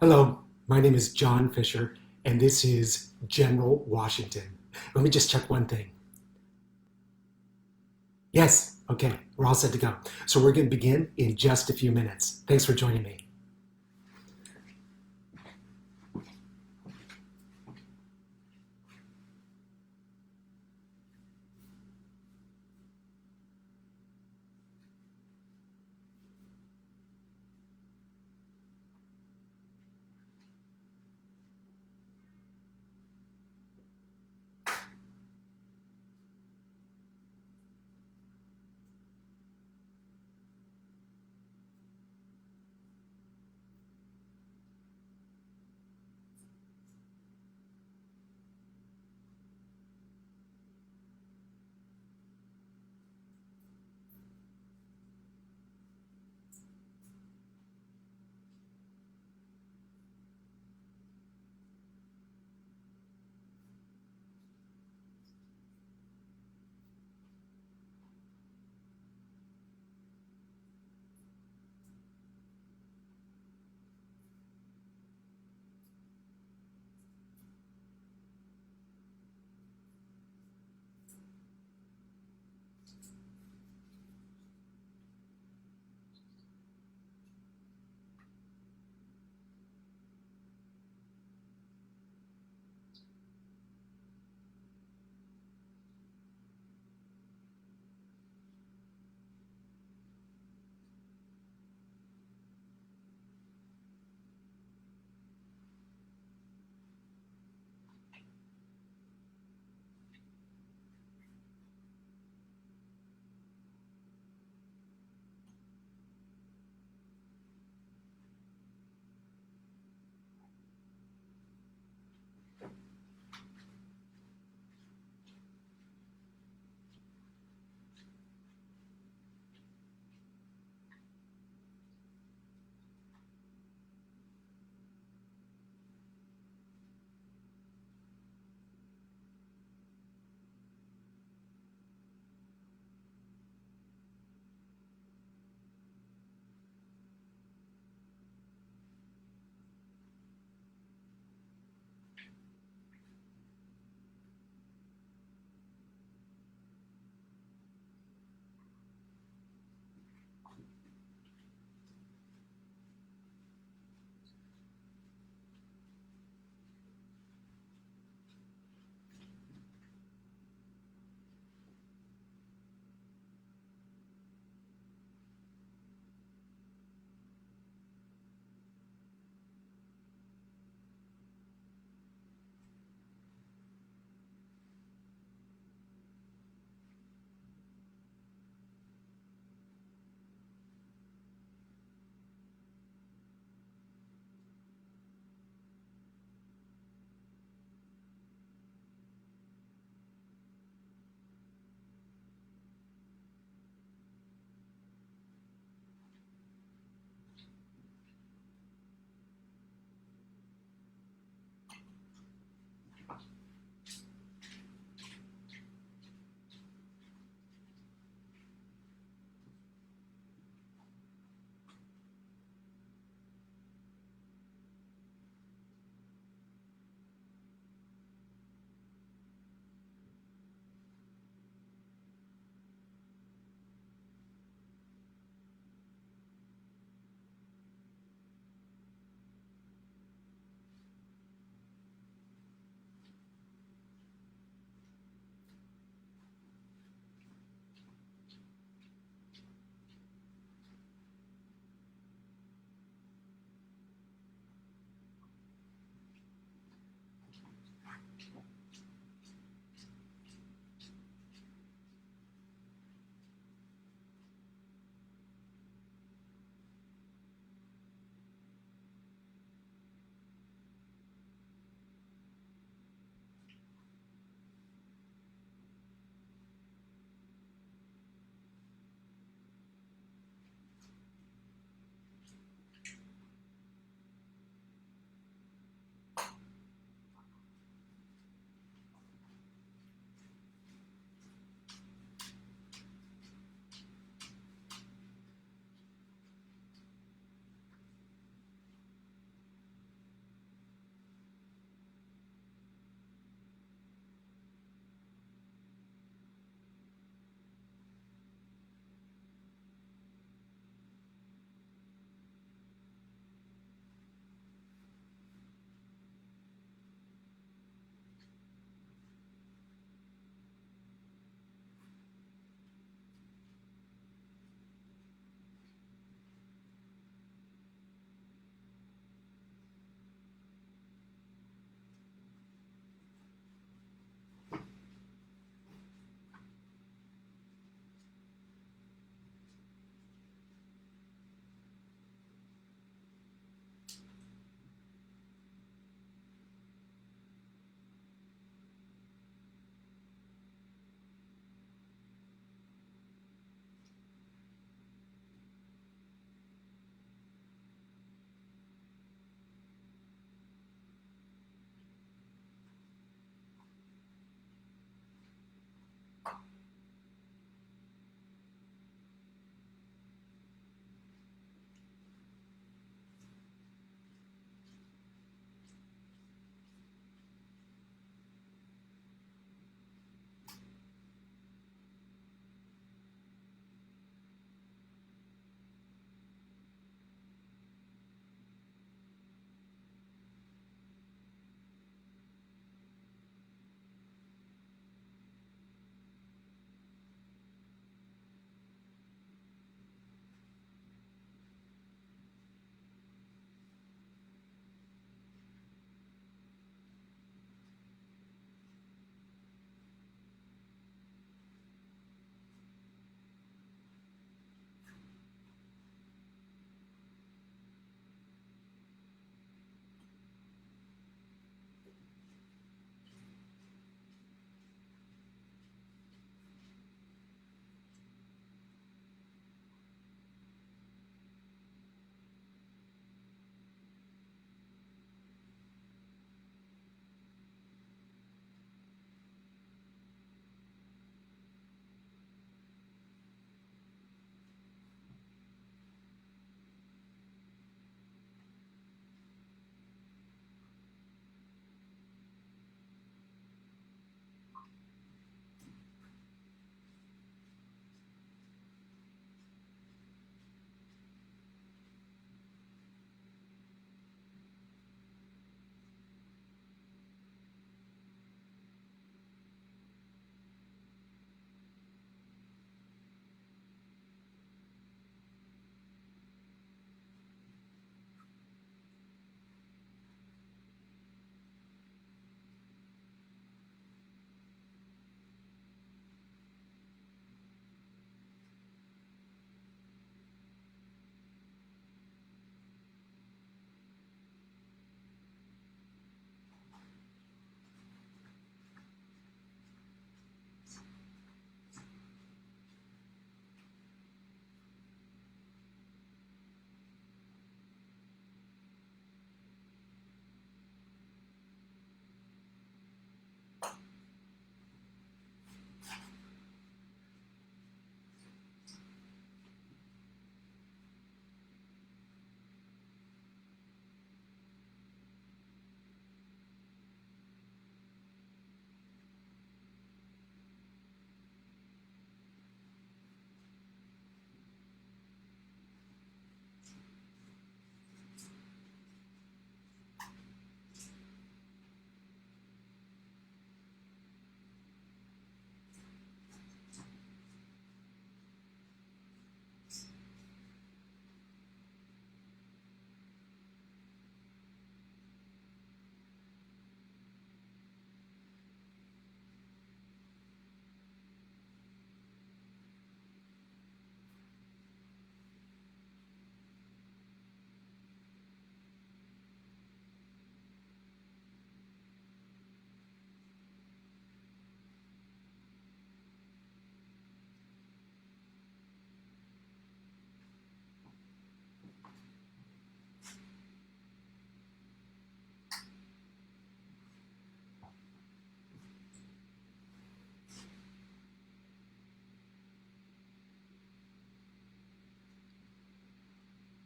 Hello, my name is John Fisher, and this is General Washington. Let me just check one thing. Yes, okay, we're all set to go. So we're going to begin in just a few minutes. Thanks for joining me.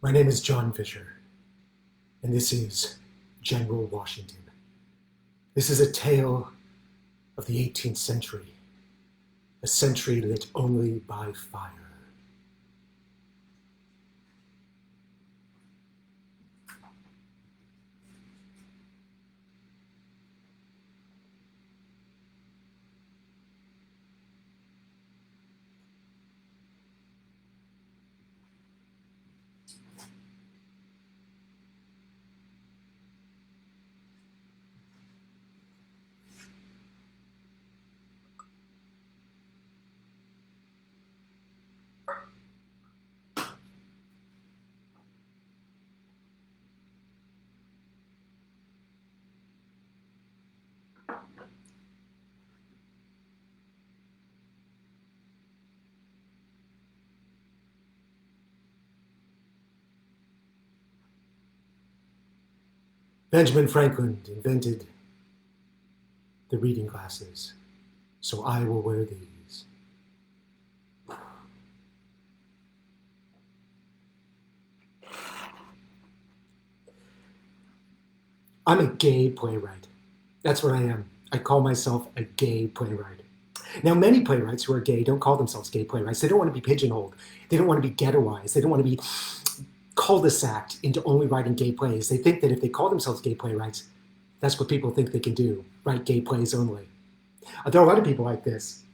My name is John Fisher, and this is General Washington. This is a tale of the 18th century, a century lit only by fire. Benjamin Franklin invented the reading glasses, so I will wear these. I'm a gay playwright. That's what I am. I call myself a gay playwright. Now, many playwrights who are gay don't call themselves gay playwrights. They don't want to be pigeonholed. They don't want to be ghettoized. They don't want to be cul-de-saced into only writing gay plays. They think that if they call themselves gay playwrights, that's what people think they can do, write gay plays only. There are a lot of people like this.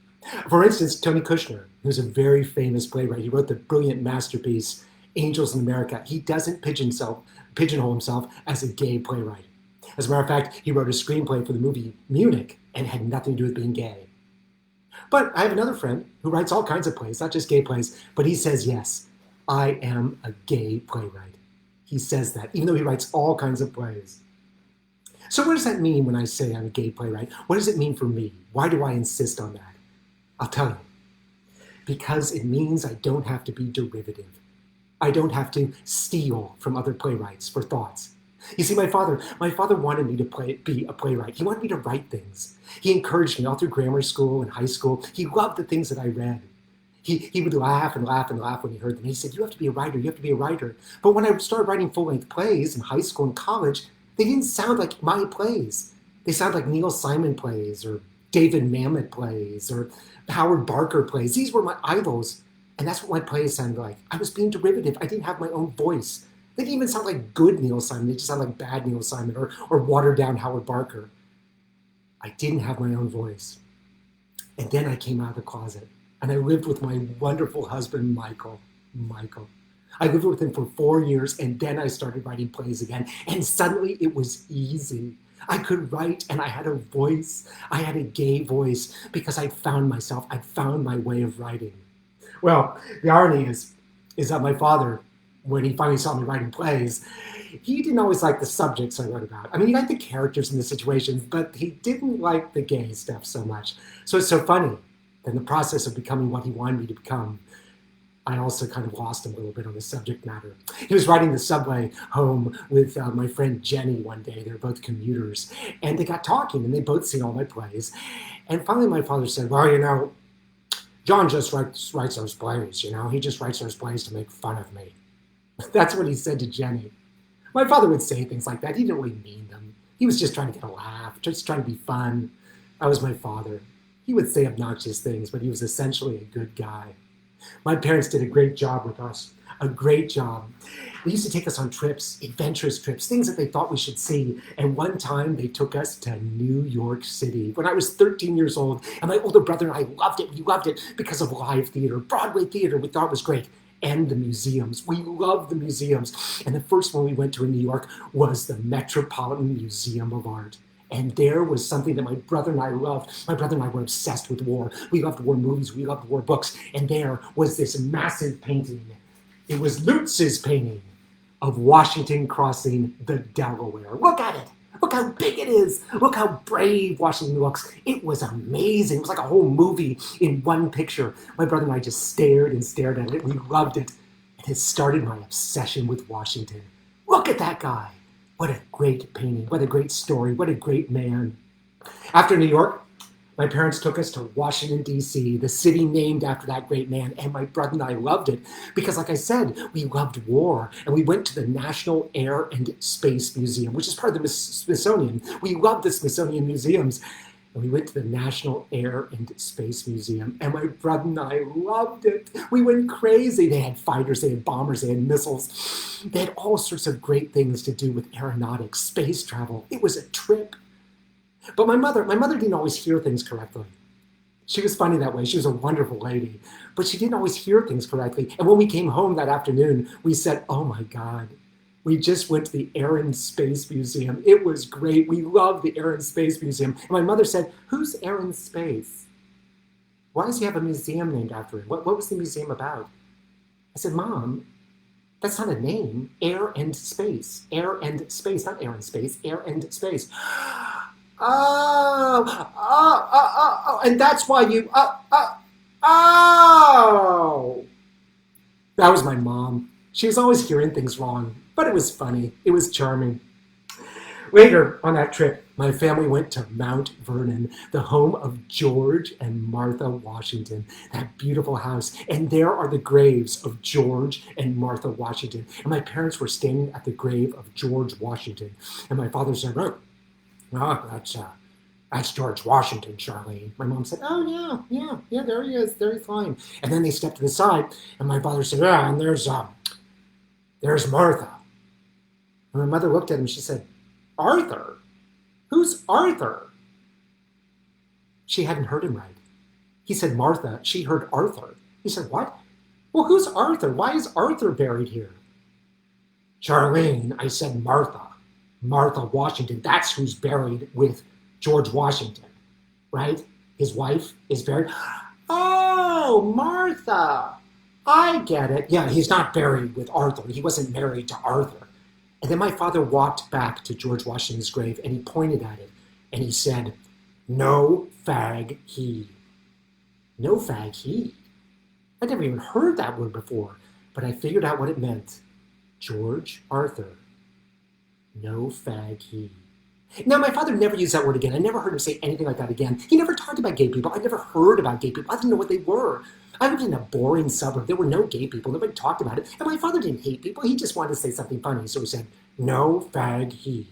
For instance, Tony Kushner, who's a very famous playwright. He wrote the brilliant masterpiece, Angels in America. He doesn't pigeonhole himself as a gay playwright. As a matter of fact, he wrote a screenplay for the movie Munich and had nothing to do with being gay. But I have another friend who writes all kinds of plays, not just gay plays, but he says, yes, I am a gay playwright. He says that, even though he writes all kinds of plays. So what does that mean when I say I'm a gay playwright? What does it mean for me? Why do I insist on that? I'll tell you. Because it means I don't have to be derivative. I don't have to steal from other playwrights for thoughts. You see, my father wanted me to be a playwright. He wanted me to write things. He encouraged me all through grammar school and high school. He loved the things that I read. He would laugh and laugh and laugh when he heard them. He said, you have to be a writer, you have to be a writer. But when I started writing full-length plays in high school and college, they didn't sound like my plays. They sounded like Neil Simon plays or David Mamet plays or Howard Barker plays. These were my idols. And that's what my plays sounded like. I was being derivative. I didn't have my own voice. They didn't even sound like good Neil Simon. They just sound like bad Neil Simon or watered down Howard Barker. I didn't have my own voice. And then I came out of the closet and I lived with my wonderful husband, Michael. I lived with him for 4 years and then I started writing plays again. And suddenly it was easy. I could write and I had a voice. I had a gay voice because I'd found myself. I'd found my way of writing. Well, the irony is that my father, when he finally saw me writing plays, he didn't always like the subjects I wrote about. I mean, he liked the characters and the situations, but he didn't like the gay stuff so much. So it's so funny that in the process of becoming what he wanted me to become, I also kind of lost him a little bit on the subject matter. He was riding the subway home with my friend Jenny one day. They were both commuters, and they got talking, and they both seen all my plays. And finally my father said, well, you know, John just writes those plays, you know. He just writes those plays to make fun of me. That's what he said to Jenny. My father would say things like that. He didn't really mean them. He was just trying to get a laugh, just trying to be fun. That was my father. He would say obnoxious things, but he was essentially a good guy. My parents did a great job with us, a great job. They used to take us on trips, adventurous trips, things that they thought we should see. And one time they took us to New York City when I was 13 years old. And my older brother and I loved it. We loved it because of live theater, Broadway theater. We thought it was great. And the museums. We loved the museums. And the first one we went to in New York was the Metropolitan Museum of Art. And there was something that my brother and I loved. My brother and I were obsessed with war. We loved war movies. We loved war books. And there was this massive painting. It was Lutz's painting of Washington crossing the Delaware. Look at it. Look how big it is. Look how brave Washington looks. It was amazing. It was like a whole movie in one picture. My brother and I just stared and stared at it. We loved it. And it started my obsession with Washington. Look at that guy. What a great painting. What a great story. What a great man. After New York, My parents took us to Washington, D.C., the city named after that great man, and my brother and I loved it because, like I said, we loved war, and we went to the National Air and Space Museum, which is part of the Smithsonian. We loved the Smithsonian museums, and we went to the National Air and Space Museum, and my brother and I loved it. We went crazy. They had fighters, they had bombers, they had missiles. They had all sorts of great things to do with aeronautics, space travel. It was a trip. But my mother didn't always hear things correctly. She was funny that way. She was a wonderful lady, but she didn't always hear things correctly. And when we came home that afternoon, we said, "Oh my God, we just went to the Air and Space Museum. It was great. We loved the Air and Space Museum." And my mother said, "Who's Air and Space? Why does he have a museum named after him? What was the museum about?" I said, "Mom, that's not a name. Air and Space. Air and Space, not Air and Space. Air and Space." Oh, and that's why you, oh. That was my mom. She was always hearing things wrong, but it was funny. It was charming. Later on that trip, my family went to Mount Vernon, the home of George and Martha Washington, that beautiful house. And there are the graves of George and Martha Washington. And my parents were standing at the grave of George Washington. And my father said, "Oh, that's George Washington, Charlene." My mom said, "Oh, yeah, there he is, there he's fine." And then they stepped to the side, and my father said, "Yeah, and there's Martha." And my mother looked at him, she said, "Arthur? Who's Arthur?" She hadn't heard him right. He said Martha, she heard Arthur. He said, "What? Well, who's Arthur? Why is Arthur buried here?" "Charlene, I said Martha. Martha Washington, that's who's buried with George Washington, right? His wife is buried." "Oh, Martha, I get it. Yeah, he's not buried with Arthur. He wasn't married to Arthur." And then my father walked back to George Washington's grave and he pointed at it and he said, "No fag he." No fag he. I'd never even heard that word before, but I figured out what it meant. George Arthur. No fag he. Now, my father never used that word again. I never heard him say anything like that again. He never talked about gay people. I never heard about gay people. I didn't know what they were. I lived in a boring suburb. There were no gay people. Nobody talked about it. And my father didn't hate people. He just wanted to say something funny. So he said, "No fag he."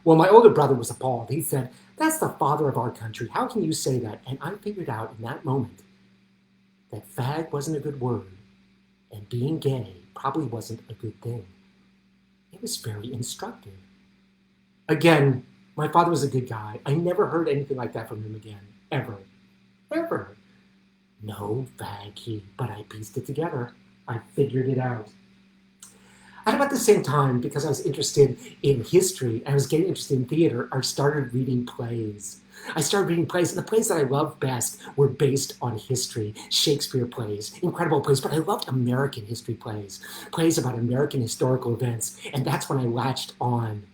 Well, my older brother was appalled. He said, "That's the father of our country. How can you say that?" And I figured out in that moment that fag wasn't a good word. And being gay probably wasn't a good thing. It was very instructive. Again, my father was a good guy. I never heard anything like that from him again. Ever. Ever. No fag he. But I pieced it together. I figured it out. At about the same time, because I was interested in history and I was getting interested in theater, I started reading plays. I started reading plays, and the plays that I loved best were based on history. Shakespeare plays, incredible plays, but I loved American history plays, plays about American historical events, and that's when I latched on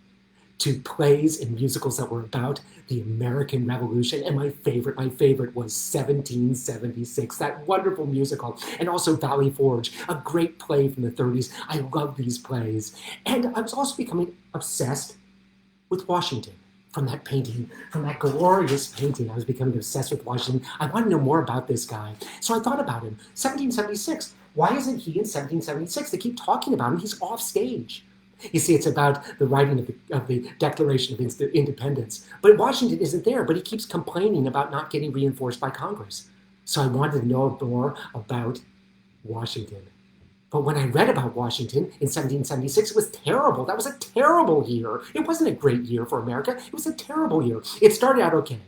to plays and musicals that were about the American Revolution. And my favorite was 1776, that wonderful musical, and also Valley Forge, a great play from the 30s. I love these plays. And I was also becoming obsessed with Washington. From that painting, from that glorious painting, I was becoming obsessed with Washington. I want to know more about this guy. So I thought about him. 1776. Why isn't he in 1776? They keep talking about him. He's off stage. You see, it's about the writing of the Declaration of Independence. But Washington isn't there, but he keeps complaining about not getting reinforced by Congress. So I wanted to know more about Washington. But when I read about Washington in 1776, it was terrible. That was a terrible year. It wasn't a great year for America. It was a terrible year. It started out okay.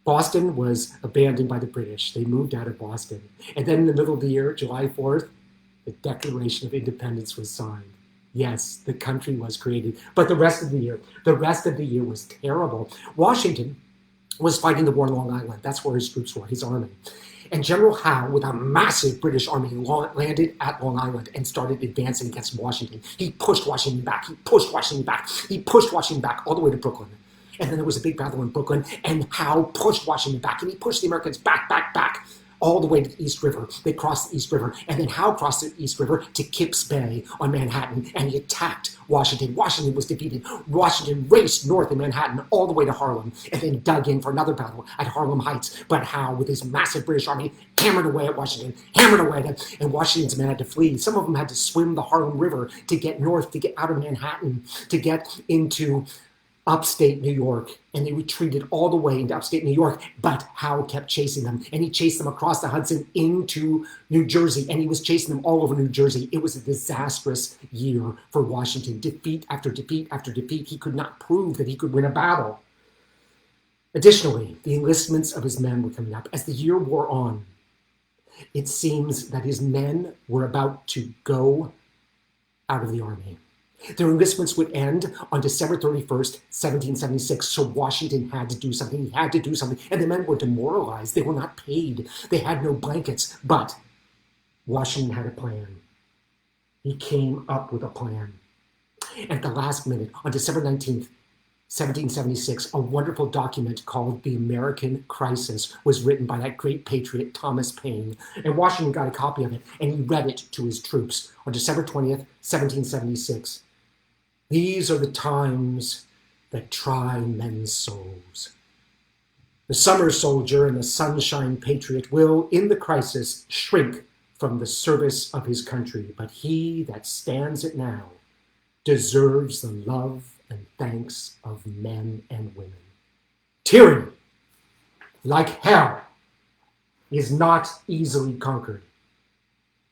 Boston was abandoned by the British. They moved out of Boston. And then in the middle of the year, July 4th, the Declaration of Independence was signed. Yes, the country was created. But the rest of the year was terrible. Washington was fighting the war on Long Island. That's where his troops were, his army. And General Howe, with a massive British army, landed at Long Island and started advancing against Washington. He pushed Washington back. He pushed Washington back. He pushed Washington back all the way to Brooklyn. And then there was a big battle in Brooklyn, and Howe pushed Washington back, and he pushed the Americans back. all the way to the East River. They crossed the East River, and then Howe crossed the East River to Kipps Bay on Manhattan, and he attacked Washington. Washington was defeated. Washington raced north in Manhattan all the way to Harlem, and then dug in for another battle at Harlem Heights. But Howe, with his massive British army, hammered away at Washington, hammered away at him, and Washington's men had to flee. Some of them had to swim the Harlem River to get north, to get out of Manhattan, to get into upstate New York, and they retreated all the way into upstate New York, but Howe kept chasing them, and he chased them across the Hudson into New Jersey, and he was chasing them all over New Jersey. It was a disastrous year for Washington. Defeat after defeat after defeat. He could not prove that he could win a battle. Additionally, the enlistments of his men were coming up. As the year wore on, it seems that his men were about to go out of the army. Their enlistments would end on December 31st, 1776, so Washington had to do something. He had to do something, and the men were demoralized. They were not paid. They had no blankets, but Washington had a plan. He came up with a plan. At the last minute, on December 19th, 1776, a wonderful document called The American Crisis was written by that great patriot, Thomas Paine, and Washington got a copy of it, and he read it to his troops on December 20th, 1776. These are the times that try men's souls. The summer soldier and the sunshine patriot will, in the crisis, shrink from the service of his country, but he that stands it now deserves the love and thanks of men and women. Tyranny, like hell, is not easily conquered.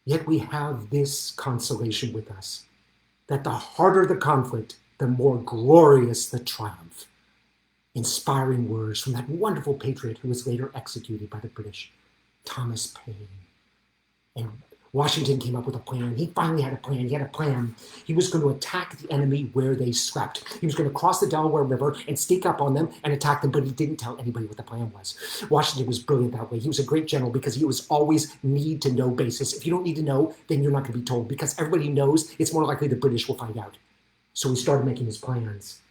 Yet we have this consolation with us, that the harder the conflict, the more glorious the triumph. Inspiring words from that wonderful patriot who was later executed by the British, Thomas Paine. And Washington came up with a plan. He finally had a plan. He had a plan. He was going to attack the enemy where they slept. He was going to cross the Delaware River and sneak up on them and attack them, but he didn't tell anybody what the plan was. Washington was brilliant that way. He was a great general because he was always need-to-know basis. If you don't need to know, then you're not going to be told, because everybody knows it's more likely the British will find out. So he started making his plans.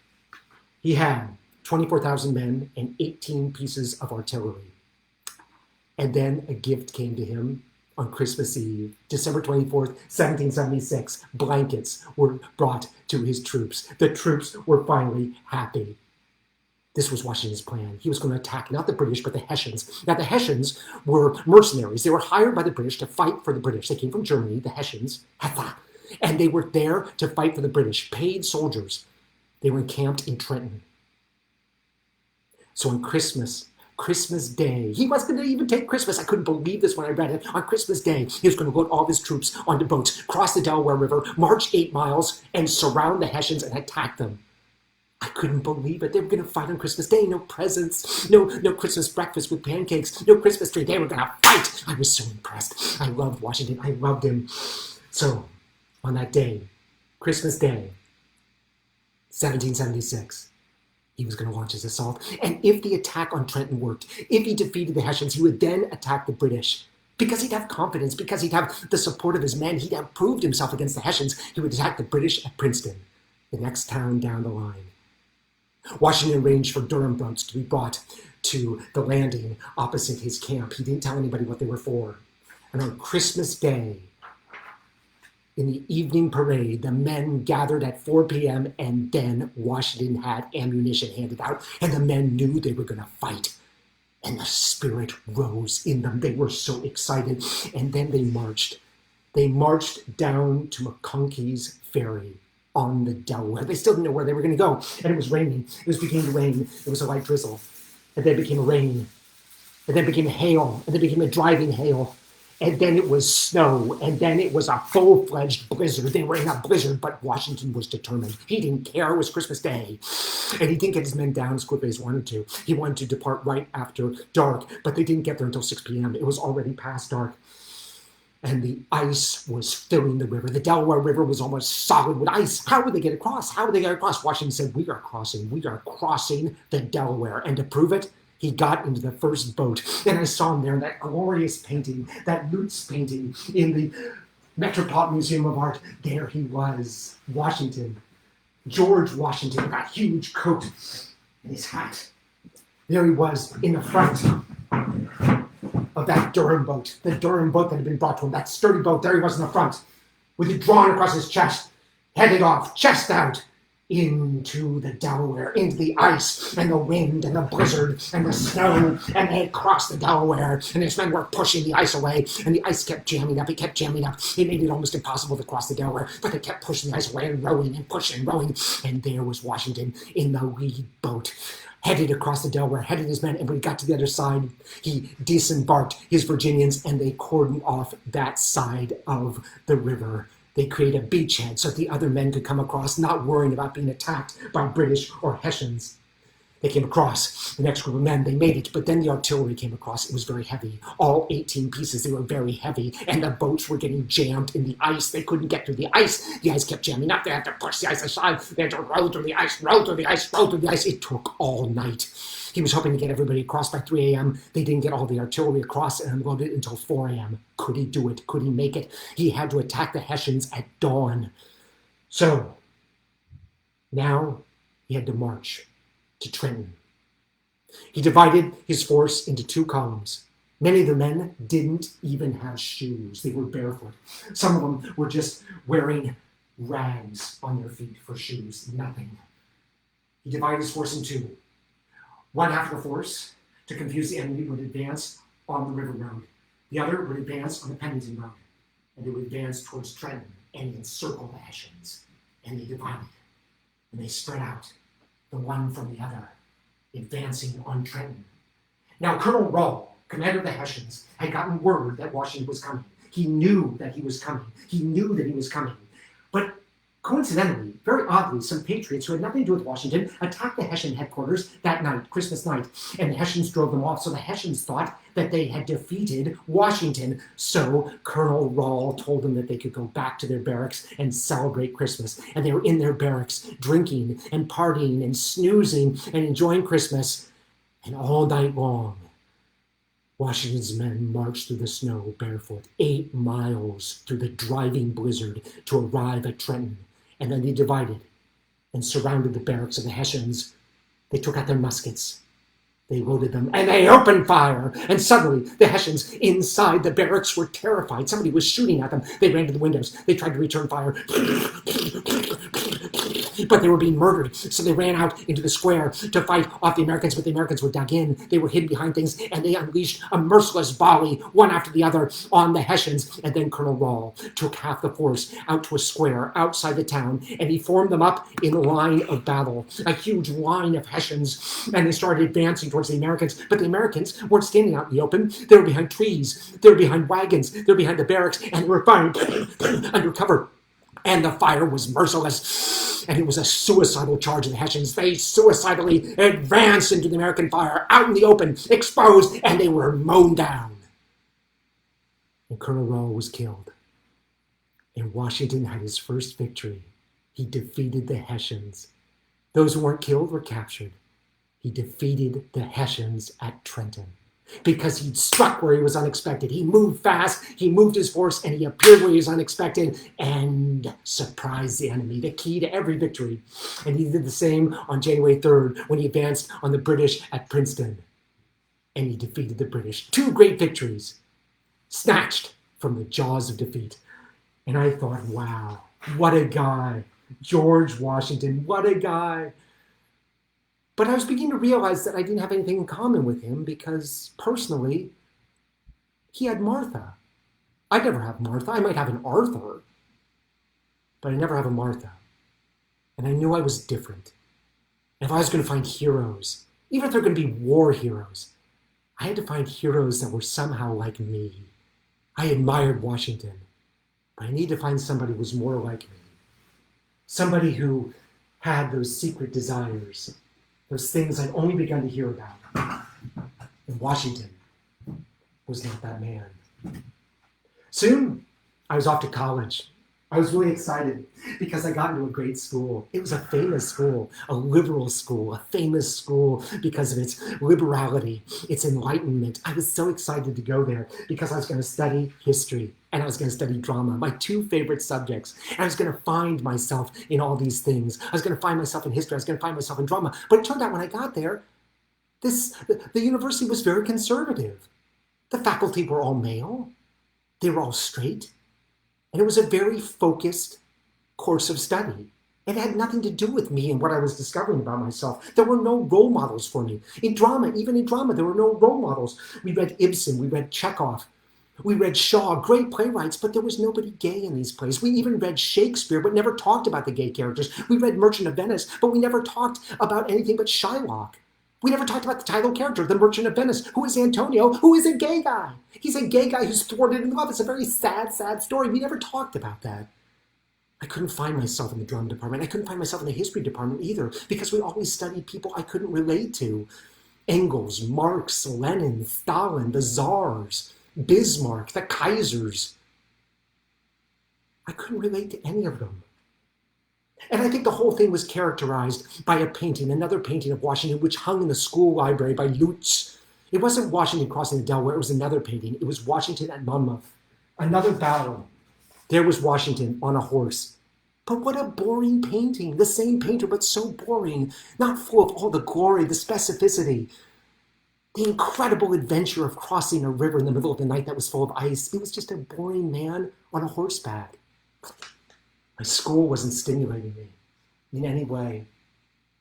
He had 24,000 men and 18 pieces of artillery. And then a gift came to him on Christmas Eve, December 24th, 1776. Blankets were brought to his troops. The troops were finally happy. This was Washington's plan. He was going to attack not the British, but the Hessians. Now, the Hessians were mercenaries. They were hired by the British to fight for the British. They came from Germany, the Hessians, and they were there to fight for the British, paid soldiers. They were encamped in Trenton. So on Christmas Day. He wasn't going to even take Christmas. I couldn't believe this when I read it. On Christmas Day, he was going to load all of his troops onto boats, cross the Delaware River, march 8 miles, and surround the Hessians and attack them. I couldn't believe it. They were going to fight on Christmas Day. No presents, no Christmas breakfast with pancakes, no Christmas tree. They were going to fight. I was so impressed. I loved Washington. I loved him. So, on that day, Christmas Day, 1776, he was going to launch his assault. And if the attack on Trenton worked, if he defeated the Hessians, he would then attack the British. Because he'd have confidence, because he'd have the support of his men, he'd have proved himself against the Hessians, he would attack the British at Princeton, the next town down the line. Washington arranged for Durham boats to be brought to the landing opposite his camp. He didn't tell anybody what they were for. And on Christmas Day, in the evening parade, the men gathered at 4 p.m. and then Washington had ammunition handed out, and the men knew they were going to fight. And the spirit rose in them. They were so excited. And then they marched. They marched down to McConkey's Ferry on the Delaware. They still didn't know where they were going to go. And it was raining. It was beginning to rain. It was a light drizzle. And then it became a rain. And then it became a hail. And then it became a driving hail. And then it was snow, and then it was a full-fledged blizzard. They were in a blizzard, but Washington was determined. He didn't care. It was Christmas Day. And he didn't get his men down as quickly as he wanted to. He wanted to depart right after dark, but they didn't get there until 6 p.m. It was already past dark. And the ice was filling the river. The Delaware River was almost solid with ice. How would they get across? How would they get across? Washington said, we are crossing the Delaware. And to prove it, he got into the first boat, and I saw him there in that glorious painting, that Lutz painting in the Metropolitan Museum of Art. There he was, Washington, George Washington, with that huge coat and his hat. There he was in the front of that Durham boat, the Durham boat that had been brought to him, that sturdy boat. There he was in the front, with it drawn across his chest, headed off, chest out, into the Delaware, into the ice and the wind and the blizzard and the snow, and they had crossed the Delaware, and his men were pushing the ice away, and the ice kept jamming up, it kept jamming up. It made it almost impossible to cross the Delaware, but they kept pushing the ice away and rowing and pushing and rowing, and there was Washington in the lead boat, headed across the Delaware, headed his men, and when he got to the other side, he disembarked his Virginians, and they cordoned off that side of the river. They created a beachhead so that the other men could come across, not worrying about being attacked by British or Hessians. They came across, the next group of men, they made it, but then the artillery came across. It was very heavy. All 18 pieces, they were very heavy, and the boats were getting jammed in the ice. They couldn't get through the ice. The ice kept jamming up. They had to push the ice aside. They had to row through the ice, row through the ice, row through the ice. It took all night. He was hoping to get everybody across by 3 a.m. They didn't get all the artillery across and unloaded until 4 a.m. Could he do it? Could he make it? He had to attack the Hessians at dawn. So, now he had to march to Trenton. He divided his force into 2 columns. Many of the men didn't even have shoes. They were barefoot. Some of them were just wearing rags on their feet for shoes, nothing. He divided his force in 2. One half of the force, to confuse the enemy, would advance on the river road. The other would advance on the Pennington road. And they would advance towards Trenton and encircle the Hessians. And they divided. And they spread out, the one from the other, advancing on Trenton. Now, Colonel Rahl, commander of the Hessians, had gotten word that Washington was coming. He knew that he was coming. He knew that he was coming. But coincidentally, very oddly, some patriots who had nothing to do with Washington attacked the Hessian headquarters that night, Christmas night, and the Hessians drove them off. So the Hessians thought that they had defeated Washington. So Colonel Rahl told them that they could go back to their barracks and celebrate Christmas. And they were in their barracks drinking and partying and snoozing and enjoying Christmas. And all night long, Washington's men marched through the snow barefoot, 8 miles through the driving blizzard to arrive at Trenton. And then they divided and surrounded the barracks of the Hessians. They took out their muskets. They loaded them, and they opened fire. And suddenly, the Hessians inside the barracks were terrified. Somebody was shooting at them. They ran to the windows. They tried to return fire. But they were being murdered. So they ran out into the square to fight off the Americans, but the Americans were dug in. They were hidden behind things, and they unleashed a merciless volley, one after the other, on the Hessians. And then Colonel Rahl took half the force out to a square outside the town, and he formed them up in line of battle, a huge line of Hessians, and they started advancing towards the Americans. But the Americans weren't standing out in the open. They were behind trees. They were behind wagons. They were behind the barracks, and they were firing under cover. And the fire was merciless, and it was a suicidal charge of the Hessians. They suicidally advanced into the American fire, out in the open, exposed, and they were mown down. And Colonel Rahl was killed. And Washington had his first victory. He defeated the Hessians. Those who weren't killed were captured. He defeated the Hessians at Trenton, because he'd struck where he was unexpected. He moved fast, he moved his force, and he appeared where he was unexpected and surprised the enemy, the key to every victory. And he did the same on January 3rd when he advanced on the British at Princeton. And he defeated the British. 2 great victories, snatched from the jaws of defeat. And I thought, wow, what a guy. George Washington, what a guy. But I was beginning to realize that I didn't have anything in common with him because, personally, he had Martha. I'd never have Martha. I might have an Arthur, but I never have a Martha. And I knew I was different. And if I was going to find heroes, even if they're going to be war heroes, I had to find heroes that were somehow like me. I admired Washington, but I needed to find somebody who was more like me. Somebody who had those secret desires, those things I'd only begun to hear about. And Washington was not that man. Soon, I was off to college. I was really excited because I got into a great school. It was a famous school, a liberal school, a famous school because of its liberality, its enlightenment. I was so excited to go there because I was going to study history and I was going to study drama, my 2 favorite subjects. And I was going to find myself in all these things. I was going to find myself in history. I was going to find myself in drama. But it turned out when I got there, the university was very conservative. The faculty were all male. They were all straight. And it was a very focused course of study. It had nothing to do with me and what I was discovering about myself. There were no role models for me. In drama, even in drama, there were no role models. We read Ibsen, we read Chekhov, we read Shaw, great playwrights, but there was nobody gay in these plays. We even read Shakespeare, but never talked about the gay characters. We read Merchant of Venice, but we never talked about anything but Shylock. We never talked about the title character, the Merchant of Venice, who is Antonio, who is a gay guy. He's a gay guy who's thwarted in love. It's a very sad, sad story. We never talked about that. I couldn't find myself in the drama department. I couldn't find myself in the history department either, because we always studied people I couldn't relate to. Engels, Marx, Lenin, Stalin, the Tsars, Bismarck, the Kaisers. I couldn't relate to any of them. And I think the whole thing was characterized by a painting, another painting of Washington, which hung in the school library by Lutz. It wasn't Washington crossing the Delaware, it was another painting. It was Washington at Monmouth, another battle. There was Washington on a horse. But what a boring painting. The same painter, but so boring. Not full of all the glory, the specificity, the incredible adventure of crossing a river in the middle of the night that was full of ice. It was just a boring man on a horseback. My school wasn't stimulating me in any way.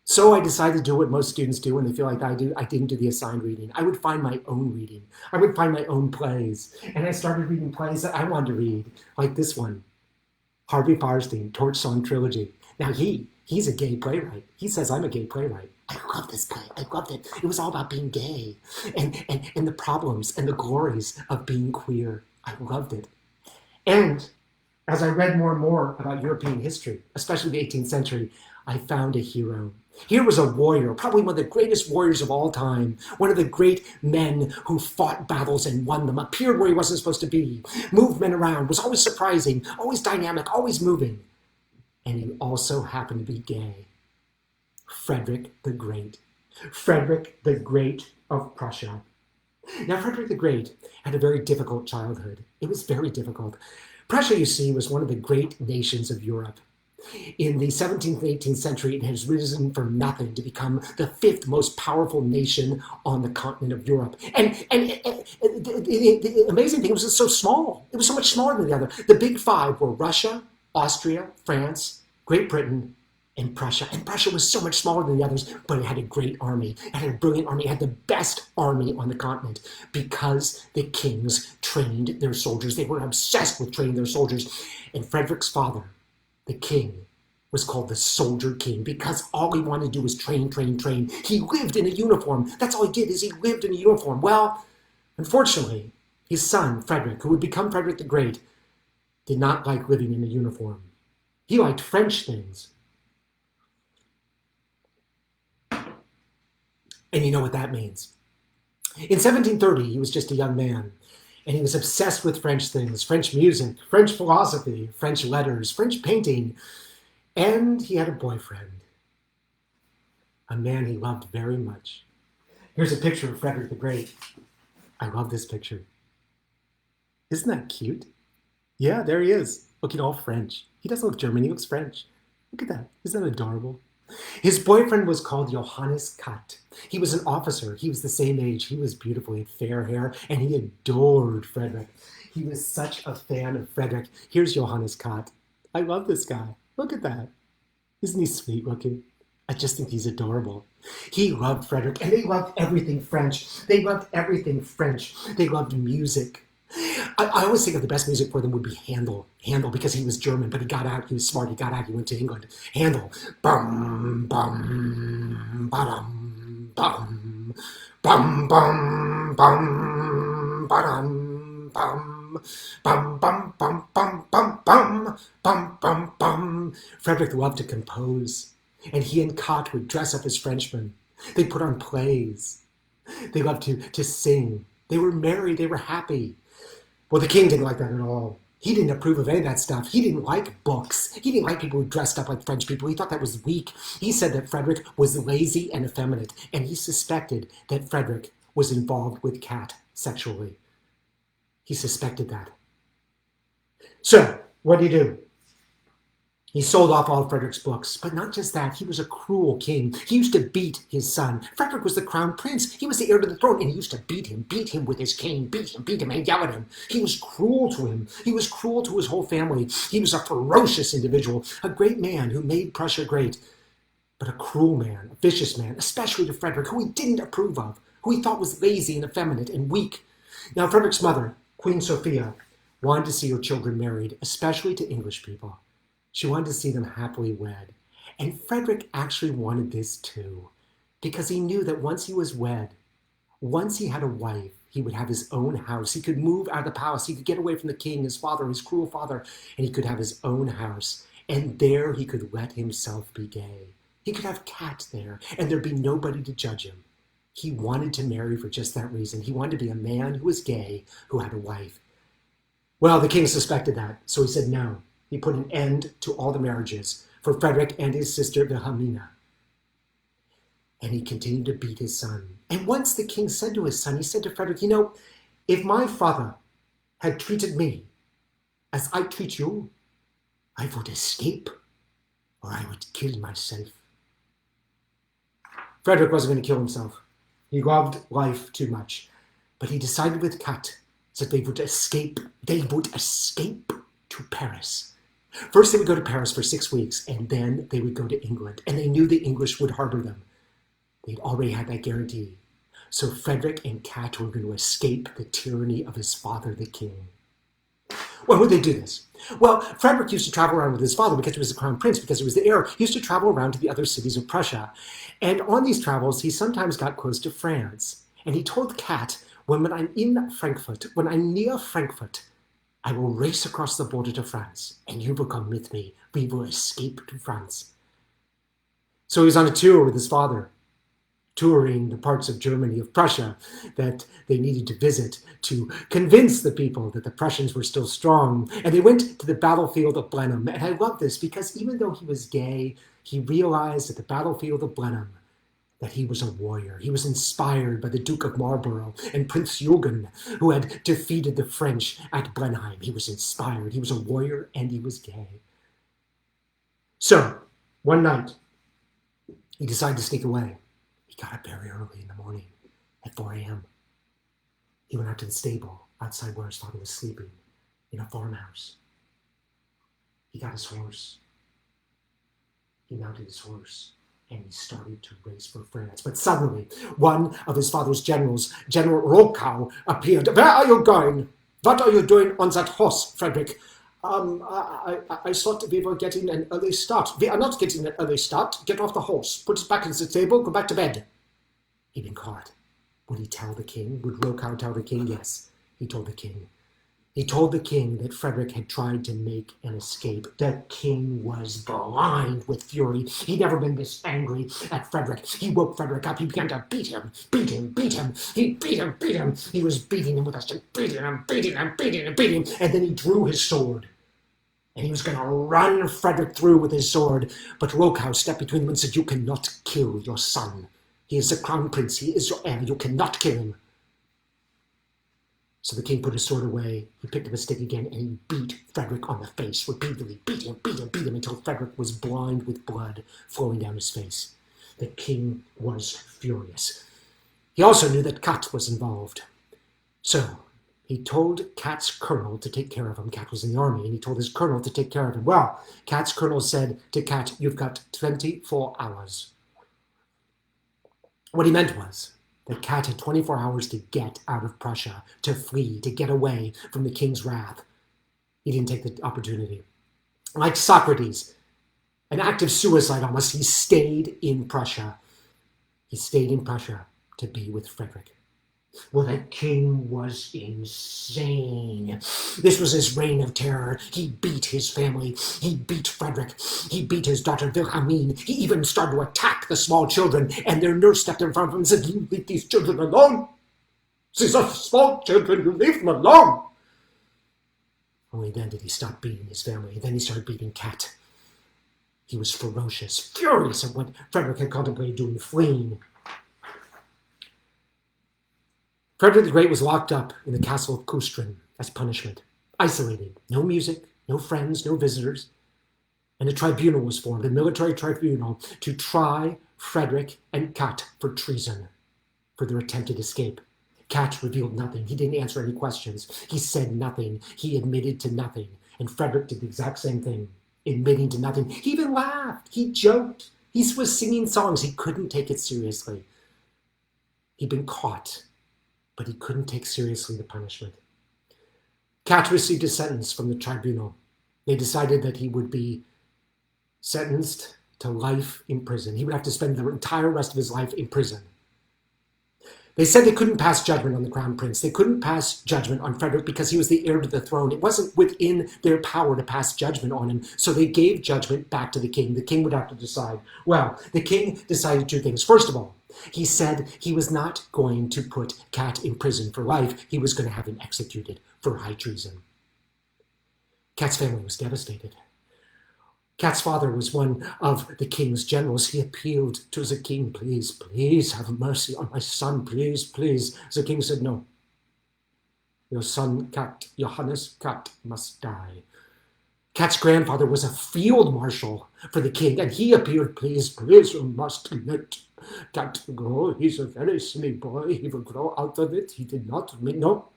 So I decided to do what most students do when they feel like I do. I didn't do the assigned reading. I would find my own reading. I would find my own plays. And I started reading plays that I wanted to read, like this one, Harvey Fierstein, Torch Song Trilogy. Now he's a gay playwright. He says I'm a gay playwright. I love this play. I loved it. It was all about being gay and the problems and the glories of being queer. I loved it. And as I read more and more about European history, especially the 18th century, I found a hero. Here was a warrior, probably one of the greatest warriors of all time, one of the great men who fought battles and won them, appeared where he wasn't supposed to be, moved men around, was always surprising, always dynamic, always moving. And he also happened to be gay. Frederick the Great. Frederick the Great of Prussia. Now, Frederick the Great had a very difficult childhood. It was very difficult. Prussia, you see, was one of the great nations of Europe. In the 17th and 18th century, it has risen from nothing to become the fifth most powerful nation on the continent of Europe. And the amazing thing was it was so small. It was so much smaller than the other. The big five were Russia, Austria, France, Great Britain, and Prussia. And Prussia was so much smaller than the others, but it had a great army. It had a brilliant army. It had the best army on the continent because the kings trained their soldiers. They were obsessed with training their soldiers. And Frederick's father, the king, was called the Soldier King because all he wanted to do was train, train, train. He lived in a uniform. That's all he did, is he lived in a uniform. Well, unfortunately, his son, Frederick, who would become Frederick the Great, did not like living in a uniform. He liked French things. And you know what that means. In 1730, he was just a young man, and he was obsessed with French things, French music, French philosophy, French letters, French painting, and he had a boyfriend, a man he loved very much. Here's a picture of Frederick the Great. I love this picture. Isn't that cute? Yeah, there he is, looking all French. He doesn't look German, he looks French. Look at that. Isn't that adorable? His boyfriend was called Johannes Katt. He was an officer. He was the same age. He was beautiful. He had fair hair, and he adored Frederick. He was such a fan of Frederick. Here's Johannes Katt. I love this guy. Look at that. Isn't he sweet looking? I just think he's adorable. He loved Frederick, and they loved everything French. They loved everything French. They loved music. I always think of the best music for them would be Handel. Handel, because he was German, but he got out, he was smart, he got out, he went to England. Handel. Bum, bum, ba-dum, bum, bum, bum, bum, ba-dum, bum, bum, bum, bum, bum, bum, bum, bum, bum, bum. Frederick loved to compose, and he and Katt would dress up as Frenchmen. They put on plays. They loved to sing. They were merry, they were happy. Well, the king didn't like that at all. He didn't approve of any of that stuff. He didn't like books. He didn't like people who dressed up like French people. He thought that was weak. He said that Frederick was lazy and effeminate, and he suspected that Frederick was involved with Katt sexually. He suspected that. So, what did he do? He sold off all Frederick's books, but not just that, he was a cruel king. He used to beat his son. Frederick was the crown prince. He was the heir to the throne, and he used to beat him with his cane, beat him, and yell at him. He was cruel to him. He was cruel to his whole family. He was a ferocious individual, a great man who made Prussia great, but a cruel man, a vicious man, especially to Frederick, who he didn't approve of, who he thought was lazy and effeminate and weak. Now, Frederick's mother, Queen Sophia, wanted to see her children married, especially to English people. She wanted to see them happily wed. And Frederick actually wanted this too, because he knew that once he was wed, once he had a wife, he would have his own house. He could move out of the palace. He could get away from the king, his father, his cruel father, and he could have his own house. And there he could let himself be gay. He could have Kat there, and there'd be nobody to judge him. He wanted to marry for just that reason. He wanted to be a man who was gay, who had a wife. Well, the king suspected that, so he said no. He put an end to all the marriages for Frederick and his sister Wilhelmina. And he continued to beat his son. And once the king said to his son, he said to Frederick, you know, if my father had treated me as I treat you, I would escape or I would kill myself. Frederick wasn't going to kill himself. He loved life too much. But he decided with Kat that they would escape. They would escape to Paris. First, they would go to Paris for 6 weeks, and then they would go to England. And they knew the English would harbor them. They'd already had that guarantee. So Frederick and Kat were going to escape the tyranny of his father, the king. When would they do this? Well, Frederick used to travel around with his father because he was the crown prince, because he was the heir. He used to travel around to the other cities of Prussia. And on these travels, he sometimes got close to France. And he told Kat, when I'm in Frankfurt, when I'm near Frankfurt, I will race across the border to France, and you will come with me. We will escape to France. So he was on a tour with his father, touring the parts of Germany, of Prussia, that they needed to visit to convince the people that the Prussians were still strong. And they went to the battlefield of Blenheim. And I love this because even though he was gay, he realized at the battlefield of Blenheim that he was a warrior. He was inspired by the Duke of Marlborough and Prince Eugen, who had defeated the French at Blenheim. He was inspired. He was a warrior and he was gay. So, one night, he decided to sneak away. He got up very early in the morning, at 4 a.m. He went out to the stable outside where his father was sleeping, in a farmhouse. He got his horse. He mounted his horse. And he started to race for France. But suddenly, one of his father's generals, General Rokow, appeared. Where are you going? What are you doing on that horse, Frederick? I thought we were getting an early start. We are not getting an early start. Get off the horse. Put it back in the stable. Go back to bed. He'd been caught. Would he tell the king? Would Rokow tell the king? Yes, he told the king. He told the king that Frederick had tried to make an escape. The king was blind with fury. He'd never been this angry at Frederick. He woke Frederick up. He began to beat him. He beat him. He was beating him with a stick, beating him. And then he drew his sword. And he was going to run Frederick through with his sword. But Rokow stepped between them and said, you cannot kill your son. He is the crown prince. He is your heir. You cannot kill him. So the king put his sword away, he picked up his stick again, and he beat Frederick on the face, repeatedly, beat him, until Frederick was blind with blood flowing down his face. The king was furious. He also knew that Kat was involved. So he told Kat's colonel to take care of him. Kat was in the army, and he told his colonel to take care of him. Well, Kat's colonel said to Kat, you've got 24 hours. What he meant was that Kat had 24 hours to get out of Prussia, to flee, to get away from the king's wrath. He didn't take the opportunity. Like Socrates, an act of suicide almost, he stayed in Prussia. He stayed in Prussia to be with Frederick. Well, the king was insane. This was his reign of terror. He beat his family. He beat Frederick. He beat his daughter Wilhelmine. He even started to attack the small children, and their nurse stepped in front of him and said, you leave these children alone. These are small children. You leave them alone. Only then did he stop beating his family, and then he started beating Kat. He was ferocious, furious at what Frederick had contemplated doing, fleeing. Frederick the Great was locked up in the castle of Kustrin as punishment, isolated, no music, no friends, no visitors. And a tribunal was formed, a military tribunal, to try Frederick and Kat for treason, for their attempted escape. Kat revealed nothing. He didn't answer any questions. He said nothing. He admitted to nothing. And Frederick did the exact same thing, admitting to nothing. He even laughed. He joked. He was singing songs. He couldn't take it seriously. He'd been caught, but he couldn't take seriously the punishment. Kat received a sentence from the tribunal. They decided that he would be sentenced to life in prison. He would have to spend the entire rest of his life in prison. They said they couldn't pass judgment on the crown prince. They couldn't pass judgment on Frederick because he was the heir to the throne. It wasn't within their power to pass judgment on him. So they gave judgment back to the king. The king would have to decide. Well, the king decided two things. First of all, he said he was not going to put Kat in prison for life. He was going to have him executed for high treason. Kat's family was devastated. Kat's father was one of the king's generals. He appealed to the king, please, please have mercy on my son, please, please. The king said, no. Your son, Kat, Johannes Kat, must die. Kat's grandfather was a field marshal for the king, and he appealed, please, please, you must let Kat go. He's a very silly boy. He will grow out of it. He did not mean, no.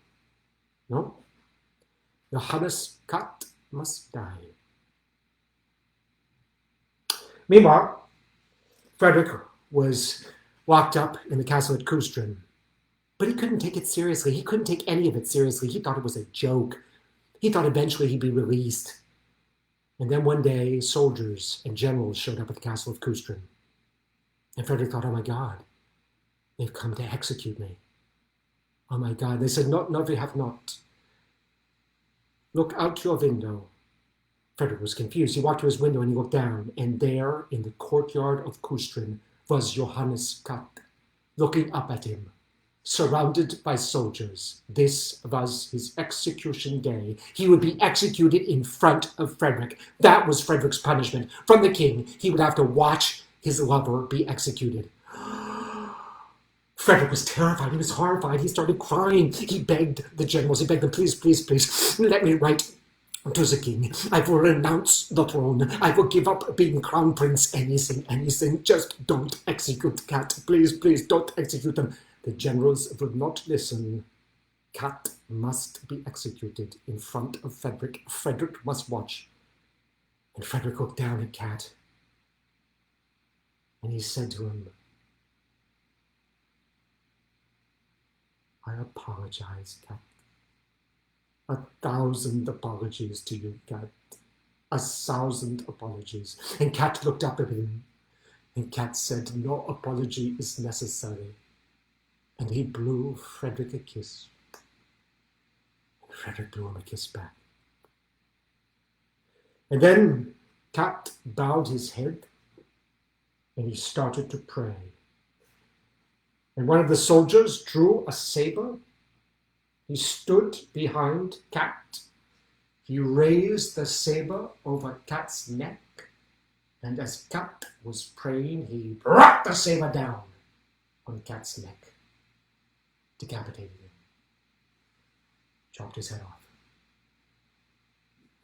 Johannes Kat must die. Meanwhile, Frederick was locked up in the castle at Kustrin, but he couldn't take it seriously. He couldn't take any of it seriously. He thought it was a joke. He thought eventually he'd be released. And then one day, soldiers and generals showed up at the castle of Kustrin. And Frederick thought, oh my God, they've come to execute me. Oh my God. They said, no, they have not. Look out your window. Frederick was confused. He walked to his window and he looked down, and there in the courtyard of Kustrin was Johannes Kat, looking up at him, surrounded by soldiers. This was his execution day. He would be executed in front of Frederick. That was Frederick's punishment from the king. He would have to watch his lover be executed. Frederick was terrified. He was horrified. He started crying. He begged the generals. He begged them, please, please, please, let me write to the king. I will renounce the throne. I will give up being crown prince. Anything. Just don't execute Kat. Please, please, don't execute him. The generals would not listen. Kat must be executed in front of Frederick. Frederick must watch. And Frederick looked down at Kat. And he said to him, I apologize, Kat. 1,000 apologies to you, Kat. 1,000 apologies. And Kat looked up at him, and Kat said, no apology is necessary. And he blew Frederick a kiss. And Frederick blew him a kiss back. And then Kat bowed his head, and he started to pray. And one of the soldiers drew a saber. He stood behind Kat. He raised the saber over Kat's neck. And as Kat was praying, he brought the saber down on Kat's neck, decapitated him, chopped his head off.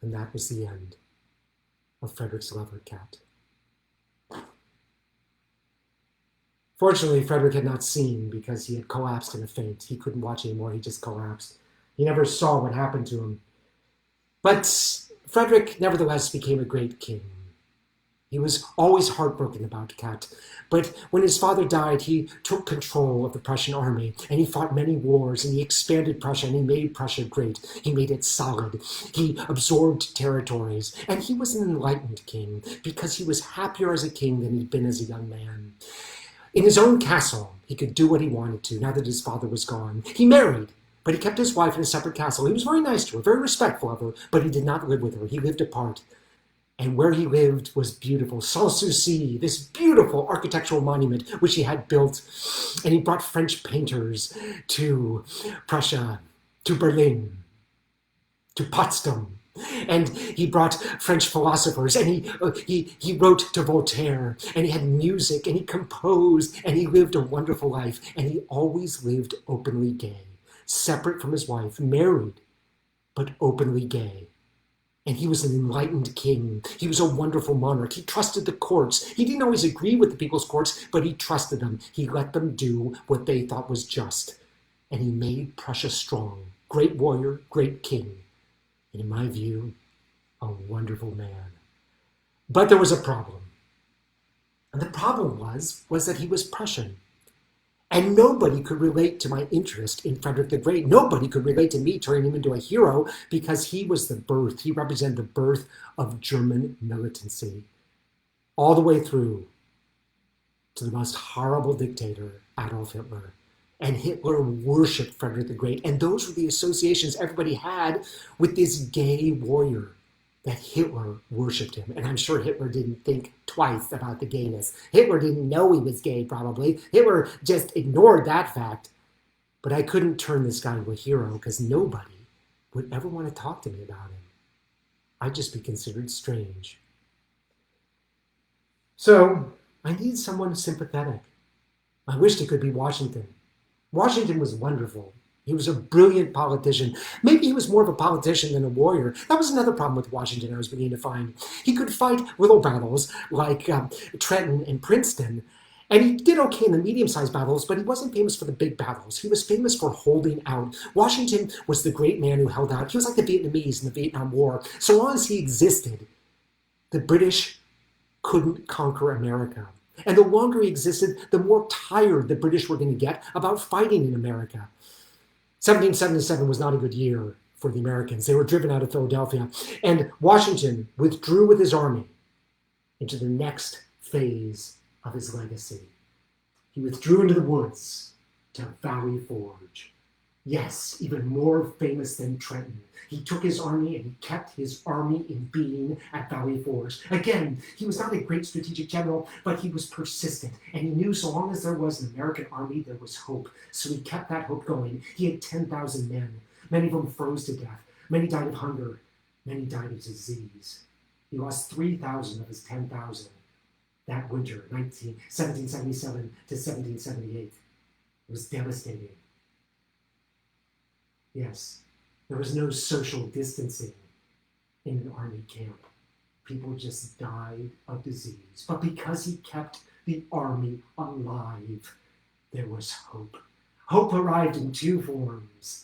And that was the end of Frederick's lover, Kat. Fortunately, Frederick had not seen because he had collapsed in a faint. He couldn't watch anymore. He just collapsed. He never saw what happened to him. But Frederick, nevertheless, became a great king. He was always heartbroken about Kat. But when his father died, he took control of the Prussian army, and he fought many wars, and he expanded Prussia, and he made Prussia great. He made it solid. He absorbed territories, and he was an enlightened king because he was happier as a king than he'd been as a young man. In his own castle, he could do what he wanted to now that his father was gone. He married, but he kept his wife in a separate castle. He was very nice to her, very respectful of her, but he did not live with her. He lived apart. And where he lived was beautiful. Sanssouci, this beautiful architectural monument which he had built. And he brought French painters to Prussia, to Berlin, to Potsdam. And he brought French philosophers, and he wrote to Voltaire, and he had music, and he composed, and he lived a wonderful life. And he always lived openly gay, separate from his wife, married, but openly gay. And he was an enlightened king. He was a wonderful monarch. He trusted the courts. He didn't always agree with the people's courts, but he trusted them. He let them do what they thought was just. And he made Prussia strong. Great warrior, great king. And in my view, a wonderful man. But there was a problem. And the problem was that he was Prussian. And nobody could relate to my interest in Frederick the Great. Nobody could relate to me turning him into a hero because he represented the birth of German militancy. All the way through to the most horrible dictator, Adolf Hitler. And Hitler worshipped Frederick the Great. And those were the associations everybody had with this gay warrior, that Hitler worshipped him. And I'm sure Hitler didn't think twice about the gayness. Hitler didn't know he was gay, probably. Hitler just ignored that fact. But I couldn't turn this guy into a hero because nobody would ever want to talk to me about him. I'd just be considered strange. So I needed someone sympathetic. I wished it could be Washington. Washington was wonderful. He was a brilliant politician. Maybe he was more of a politician than a warrior. That was another problem with Washington I was beginning to find. He could fight little battles like Trenton and Princeton, and he did okay in the medium-sized battles, but he wasn't famous for the big battles. He was famous for holding out. Washington was the great man who held out. He was like the Vietnamese in the Vietnam War. So long as he existed, the British couldn't conquer America. And the longer he existed, the more tired the British were going to get about fighting in America. 1777 was not a good year for the Americans. They were driven out of Philadelphia, and Washington withdrew with his army into the next phase of his legacy. He withdrew into the woods to Valley Forge. Yes, even more famous than Trenton. He took his army and he kept his army in being at Valley Forge. Again, he was not a great strategic general, but he was persistent. And he knew so long as there was an American army, there was hope. So he kept that hope going. He had 10,000 men. Many of them froze to death. Many died of hunger. Many died of disease. He lost 3,000 of his 10,000 that winter, 1777 to 1778. It was devastating. Yes, there was no social distancing in an army camp. People just died of disease. But because he kept the army alive, there was hope. Hope arrived in two forms.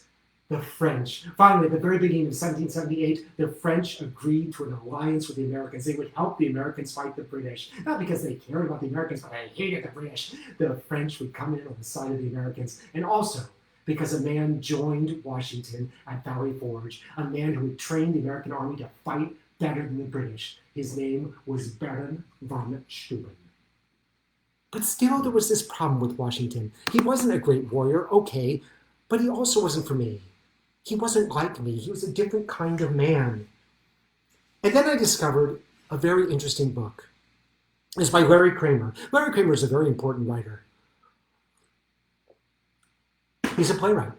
The French. Finally, at the very beginning of 1778, the French agreed to an alliance with the Americans. They would help the Americans fight the British. Not because they cared about the Americans, but they hated the British. The French would come in on the side of the Americans. And also, because a man joined Washington at Valley Forge, a man who had trained the American army to fight better than the British. His name was Baron von Steuben. But still, there was this problem with Washington. He wasn't a great warrior, okay, but he also wasn't for me. He wasn't like me. He was a different kind of man. And then I discovered a very interesting book. It's by Larry Kramer. Larry Kramer is a very important writer. He's a playwright.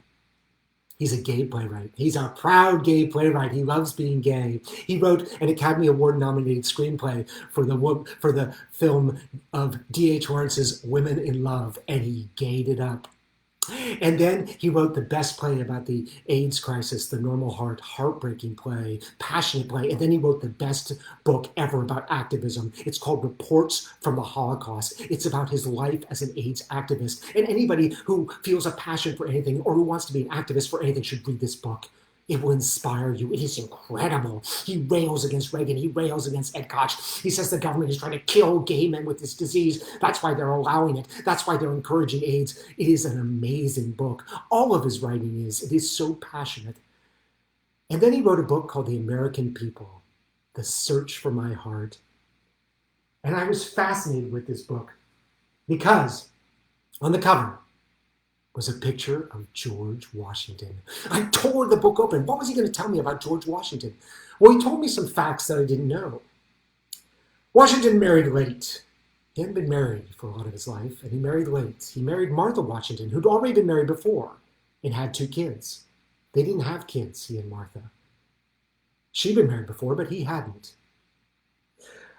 He's a gay playwright. He's a proud gay playwright. He loves being gay. He wrote an Academy Award-nominated screenplay for the film of D.H. Lawrence's Women in Love, and he gayed it up. And then he wrote the best play about the AIDS crisis, The Normal Heart, heartbreaking play, passionate play. And then he wrote the best book ever about activism. It's called Reports from the Holocaust. It's about his life as an AIDS activist. And anybody who feels a passion for anything or who wants to be an activist for anything should read this book. It will inspire you. It is incredible. He rails against Reagan. He rails against Ed Koch. He says the government is trying to kill gay men with this disease. That's why they're allowing it. That's why they're encouraging AIDS. It is an amazing book. All of his writing is. It is so passionate. And then he wrote a book called The American People, The Search for My Heart. And I was fascinated with this book because on the cover was a picture of George Washington. I tore the book open. What was he going to tell me about George Washington? Well, he told me some facts that I didn't know. Washington married late. He hadn't been married for a lot of his life, and he married late. He married Martha Washington, who'd already been married before and had 2 kids. They didn't have kids, he and Martha. She'd been married before, but he hadn't.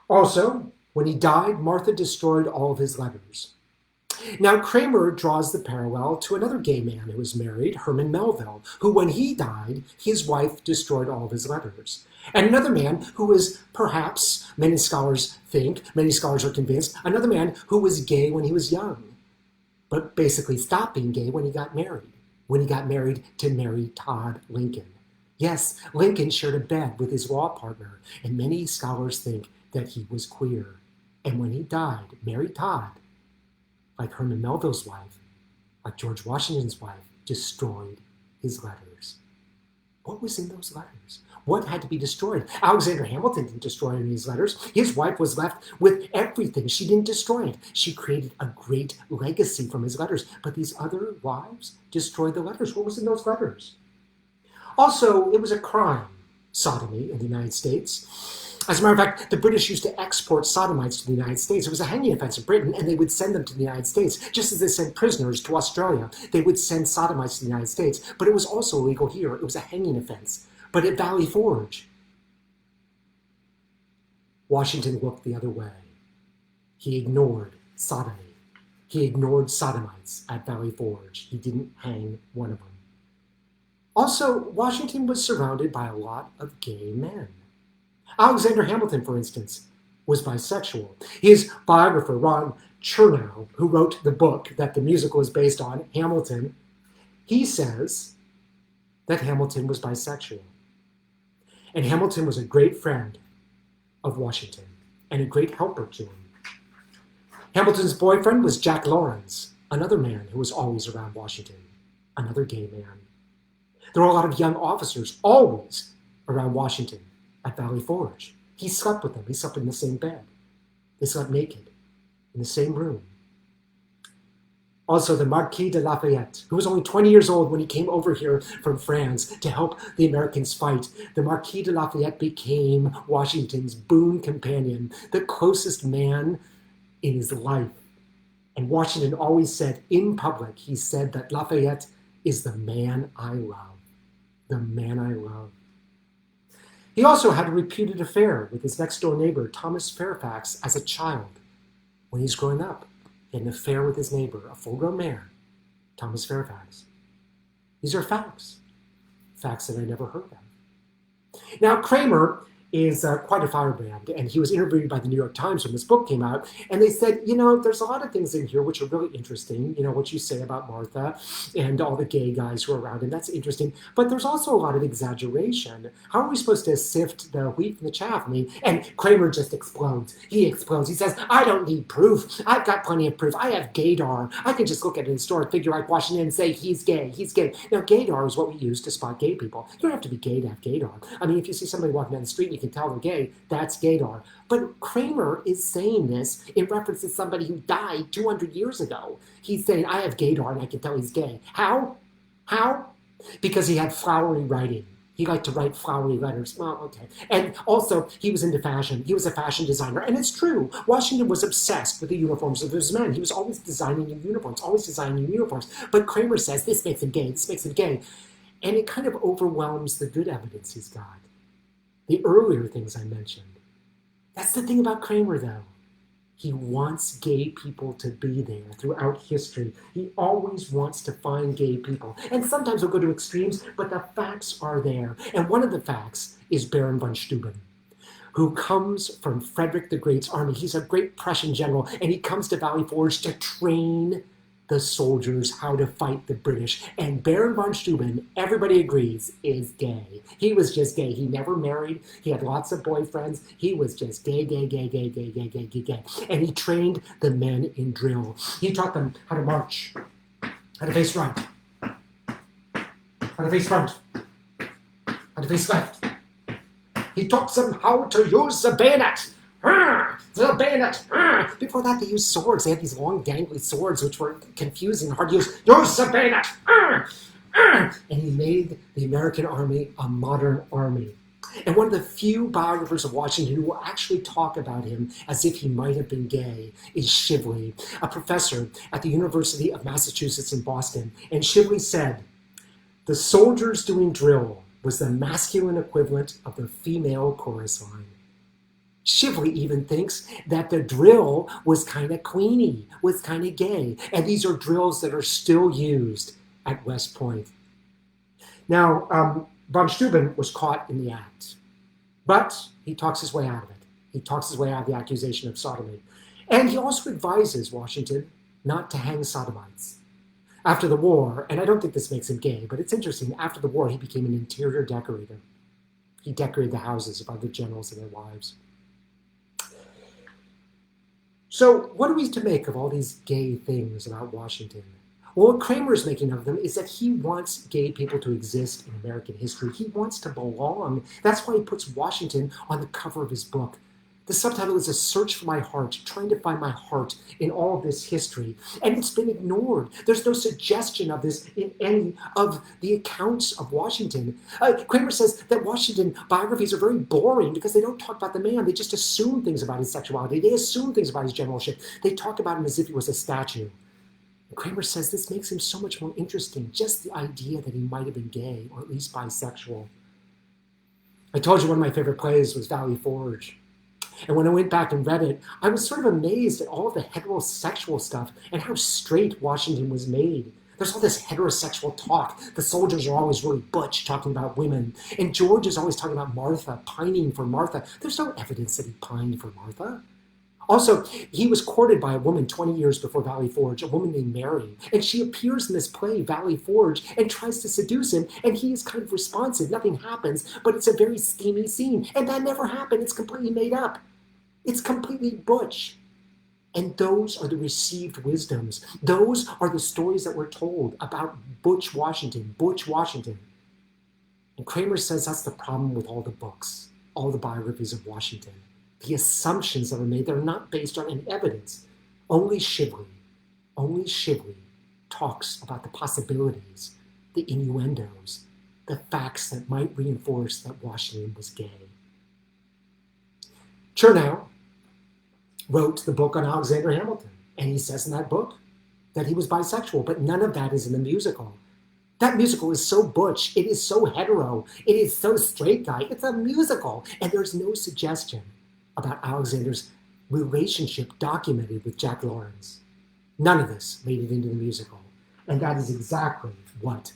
Also, when he died, Martha destroyed all of his letters. Now, Kramer draws the parallel to another gay man who was married, Herman Melville, who, when he died, his wife destroyed all of his letters. And another man who was perhaps, many scholars think, many scholars are convinced, another man who was gay when he was young, but basically stopped being gay when he got married to Mary Todd Lincoln. Yes, Lincoln shared a bed with his law partner, and many scholars think that he was queer. And when he died, Mary Todd, like Herman Melville's wife, like George Washington's wife, destroyed his letters. What was in those letters? What had to be destroyed? Alexander Hamilton didn't destroy any of his letters. His wife was left with everything. She didn't destroy it. She created a great legacy from his letters. But these other wives destroyed the letters. What was in those letters? Also, it was a crime, sodomy in the United States. As a matter of fact, the British used to export sodomites to the United States. It was a hanging offense in Britain, and they would send them to the United States, just as they sent prisoners to Australia. They would send sodomites to the United States, but it was also illegal here. It was a hanging offense. But at Valley Forge, Washington looked the other way. He ignored sodomy. He ignored sodomites at Valley Forge. He didn't hang one of them. Also, Washington was surrounded by a lot of gay men. Alexander Hamilton, for instance, was bisexual. His biographer, Ron Chernow, who wrote the book that the musical is based on, Hamilton, he says that Hamilton was bisexual. And Hamilton was a great friend of Washington and a great helper to him. Hamilton's boyfriend was Jack Lawrence, another man who was always around Washington, another gay man. There were a lot of young officers always around Washington at Valley Forge. He slept with them. He slept in the same bed. They slept naked in the same room. Also, the Marquis de Lafayette, who was only 20 years old when he came over here from France to help the Americans fight. The Marquis de Lafayette became Washington's boon companion, the closest man in his life. And Washington always said in public, he said that Lafayette is the man I love. The man I love. He also had a reputed affair with his next-door neighbor, Thomas Fairfax, as a child. When he was growing up, he had an affair with his neighbor, a full-grown man, Thomas Fairfax. These are facts. Facts that I never heard of. Now, Kramer is quite a firebrand, and he was interviewed by the New York Times when this book came out, and they said, you know, there's a lot of things in here which are really interesting, you know, what you say about Martha and all the gay guys who are around, and that's interesting, but there's also a lot of exaggeration. How are we supposed to sift the wheat from the chaff? I mean, and Kramer just explodes. He explodes. He says, I don't need proof. I've got plenty of proof. I have gaydar. I can just look at it in the store, figure out Washington and say, he's gay, he's gay. Now, gaydar is what we use to spot gay people. You don't have to be gay to have gaydar. I mean, if you see somebody walking down the street and you can tell they're gay, that's gaydar. But Kramer is saying this in reference to somebody who died 200 years ago. He's saying, I have gaydar and I can tell he's gay. How? How? Because he had flowery writing. He liked to write flowery letters. Well, okay. And also, he was into fashion. He was a fashion designer. And it's true. Washington was obsessed with the uniforms of his men. He was always designing new uniforms, always designing new uniforms. But Kramer says, this makes him gay, this makes him gay. And it kind of overwhelms the good evidence he's got. The earlier things I mentioned. That's the thing about Kramer, though. He wants gay people to be there throughout history. He always wants to find gay people. And sometimes he'll go to extremes, but the facts are there. And one of the facts is Baron von Steuben, who comes from Frederick the Great's army. He's a great Prussian general, and he comes to Valley Forge to train the soldiers how to fight the British. And Baron von Steuben, everybody agrees, is gay. He was just gay. He never married. He had lots of boyfriends. He was just gay, gay, gay, gay, gay, gay, gay, gay, gay. And he trained the men in drill. He taught them how to march, how to face right, how to face front, how to face left. He taught them how to use the bayonet. The bayonet. Before that, they used swords. They had these long, gangly swords, which were confusing, hard to use. Use the bayonet. And he made the American army a modern army. And one of the few biographers of Washington who will actually talk about him as if he might have been gay is Shively, a professor at the University of Massachusetts in Boston. And Shively said, the soldiers doing drill was the masculine equivalent of the female chorus line. Shively even thinks that the drill was kind of queenie, was kind of gay. And these are drills that are still used at West Point. Now, von Steuben was caught in the act, but he talks his way out of it. He talks his way out of the accusation of sodomy. And he also advises Washington not to hang sodomites. After the war, and I don't think this makes him gay, but it's interesting, after the war he became an interior decorator. He decorated the houses of other generals and their wives. So what are we to make of all these gay things about Washington? Well, what Kramer's making of them is that he wants gay people to exist in American history. He wants to belong. That's why he puts Washington on the cover of his book. The subtitle is A Search for My Heart, trying to find my heart in all of this history. And it's been ignored. There's no suggestion of this in any of the accounts of Washington. Kramer says that Washington biographies are very boring because they don't talk about the man. They just assume things about his sexuality. They assume things about his generalship. They talk about him as if he was a statue. And Kramer says this makes him so much more interesting, just the idea that he might have been gay or at least bisexual. I told you one of my favorite plays was Valley Forge. And when I went back and read it, I was sort of amazed at all of the heterosexual stuff and how straight Washington was made. There's all this heterosexual talk. The soldiers are always really butch, talking about women. And George is always talking about Martha, pining for Martha. There's no evidence that he pined for Martha. Also, he was courted by a woman 20 years before Valley Forge, a woman named Mary. And she appears in this play, Valley Forge, and tries to seduce him. And he is kind of responsive. Nothing happens, but it's a very steamy scene. And that never happened. It's completely made up. It's completely butch. And those are the received wisdoms. Those are the stories that we're told about Butch Washington. And Kramer says that's the problem with all the books, all the biographies of Washington. The assumptions that are made, they're not based on any evidence. Only Shively talks about the possibilities, the innuendos, the facts that might reinforce that Washington was gay. Chernow wrote the book on Alexander Hamilton, and he says in that book that he was bisexual, but none of that is in the musical. That musical is so butch, it is so hetero, it is so straight guy, it's a musical, and there's no suggestion about Alexander's relationship documented with Jack Lawrence. None of this made it into the musical, and that is exactly what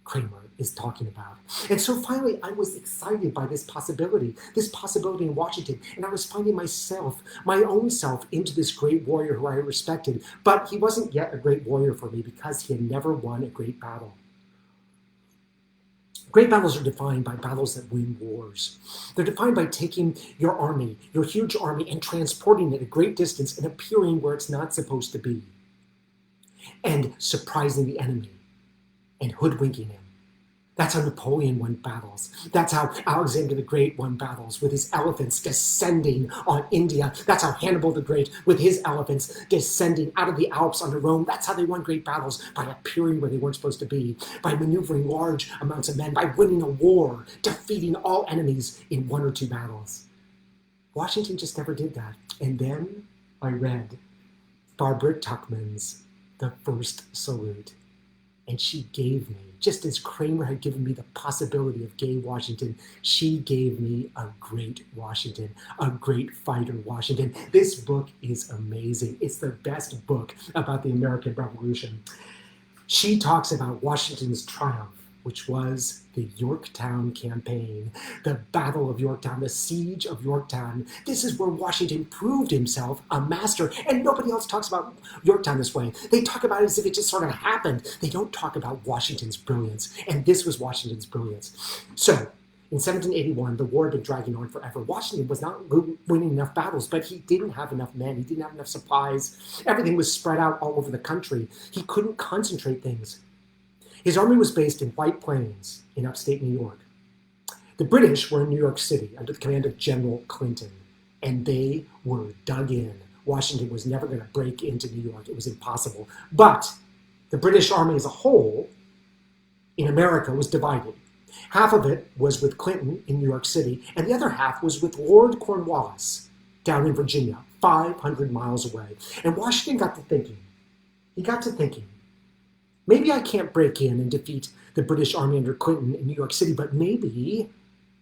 Kramer is talking about. And so finally, I was excited by this possibility in Washington, and I was finding myself, my own self, into this great warrior who I respected, but he wasn't yet a great warrior for me because he had never won a great battle. Great battles are defined by battles that win wars. They're defined by taking your army, your huge army, and transporting it a great distance and appearing where it's not supposed to be, and surprising the enemy and hoodwinking him. That's how Napoleon won battles. That's how Alexander the Great won battles, with his elephants descending on India. That's how Hannibal the Great, with his elephants descending out of the Alps onto Rome. That's how they won great battles, by appearing where they weren't supposed to be, by maneuvering large amounts of men, by winning a war, defeating all enemies in one or two battles. Washington just never did that. And then I read Barbara Tuchman's The First Salute. And she gave me, just as Kramer had given me the possibility of gay Washington, she gave me a great Washington, a great fighter Washington. This book is amazing. It's the best book about the American Revolution. She talks about Washington's triumph, which was the Yorktown campaign, the Battle of Yorktown, the Siege of Yorktown. This is where Washington proved himself a master, and nobody else talks about Yorktown this way. They talk about it as if it just sort of happened. They don't talk about Washington's brilliance, and this was Washington's brilliance. So, in 1781, the war had been dragging on forever. Washington was not winning enough battles, but he didn't have enough men. He didn't have enough supplies. Everything was spread out all over the country. He couldn't concentrate things. His army was based in White Plains in upstate New York. The British were in New York City under the command of General Clinton, and they were dug in. Washington was never going to break into New York. It was impossible. But the British army as a whole in America was divided. Half of it was with Clinton in New York City, and the other half was with Lord Cornwallis down in Virginia, 500 miles away. And Washington got to thinking. He got to thinking, maybe I can't break in and defeat the British army under Clinton in New York City, but maybe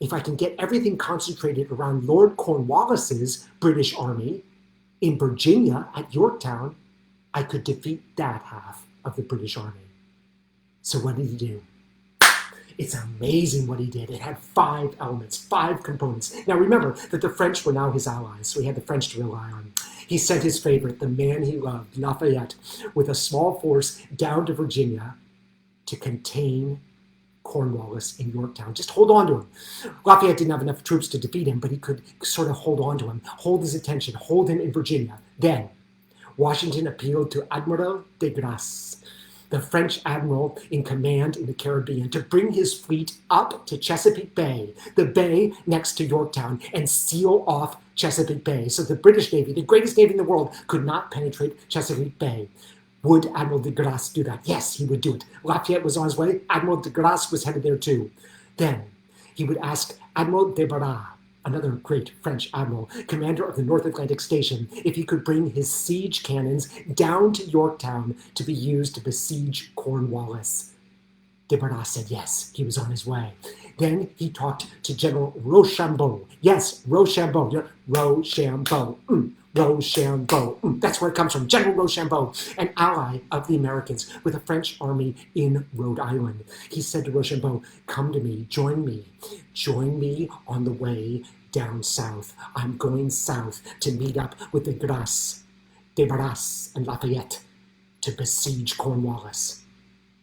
if I can get everything concentrated around Lord Cornwallis's British army in Virginia at Yorktown, I could defeat that half of the British army. So what did he do? It's amazing what he did. It had 5 elements, 5 components. Now remember that the French were now his allies, so he had the French to rely on. He sent his favorite, the man he loved, Lafayette, with a small force down to Virginia to contain Cornwallis in Yorktown. Just hold on to him. Lafayette didn't have enough troops to defeat him, but he could sort of hold on to him, hold his attention, hold him in Virginia. Then Washington appealed to Admiral de Grasse, the French admiral in command in the Caribbean, to bring his fleet up to Chesapeake Bay, the bay next to Yorktown, and seal off Chesapeake Bay. So the British Navy, the greatest navy in the world, could not penetrate Chesapeake Bay. Would Admiral de Grasse do that? Yes, he would do it. Lafayette was on his way. Admiral de Grasse was headed there too. Then he would ask Admiral de Barras, another great French admiral, commander of the North Atlantic Station, if he could bring his siege cannons down to Yorktown to be used to besiege Cornwallis. De Barras said yes, he was on his way. Then he talked to General Rochambeau. Yes, Rochambeau. Rochambeau. Rochambeau. That's where it comes from. General Rochambeau, an ally of the Americans with a French army in Rhode Island. He said to Rochambeau, come to me, join me on the way down south. I'm going south to meet up with de Grasse, de Barras, and Lafayette to besiege Cornwallis.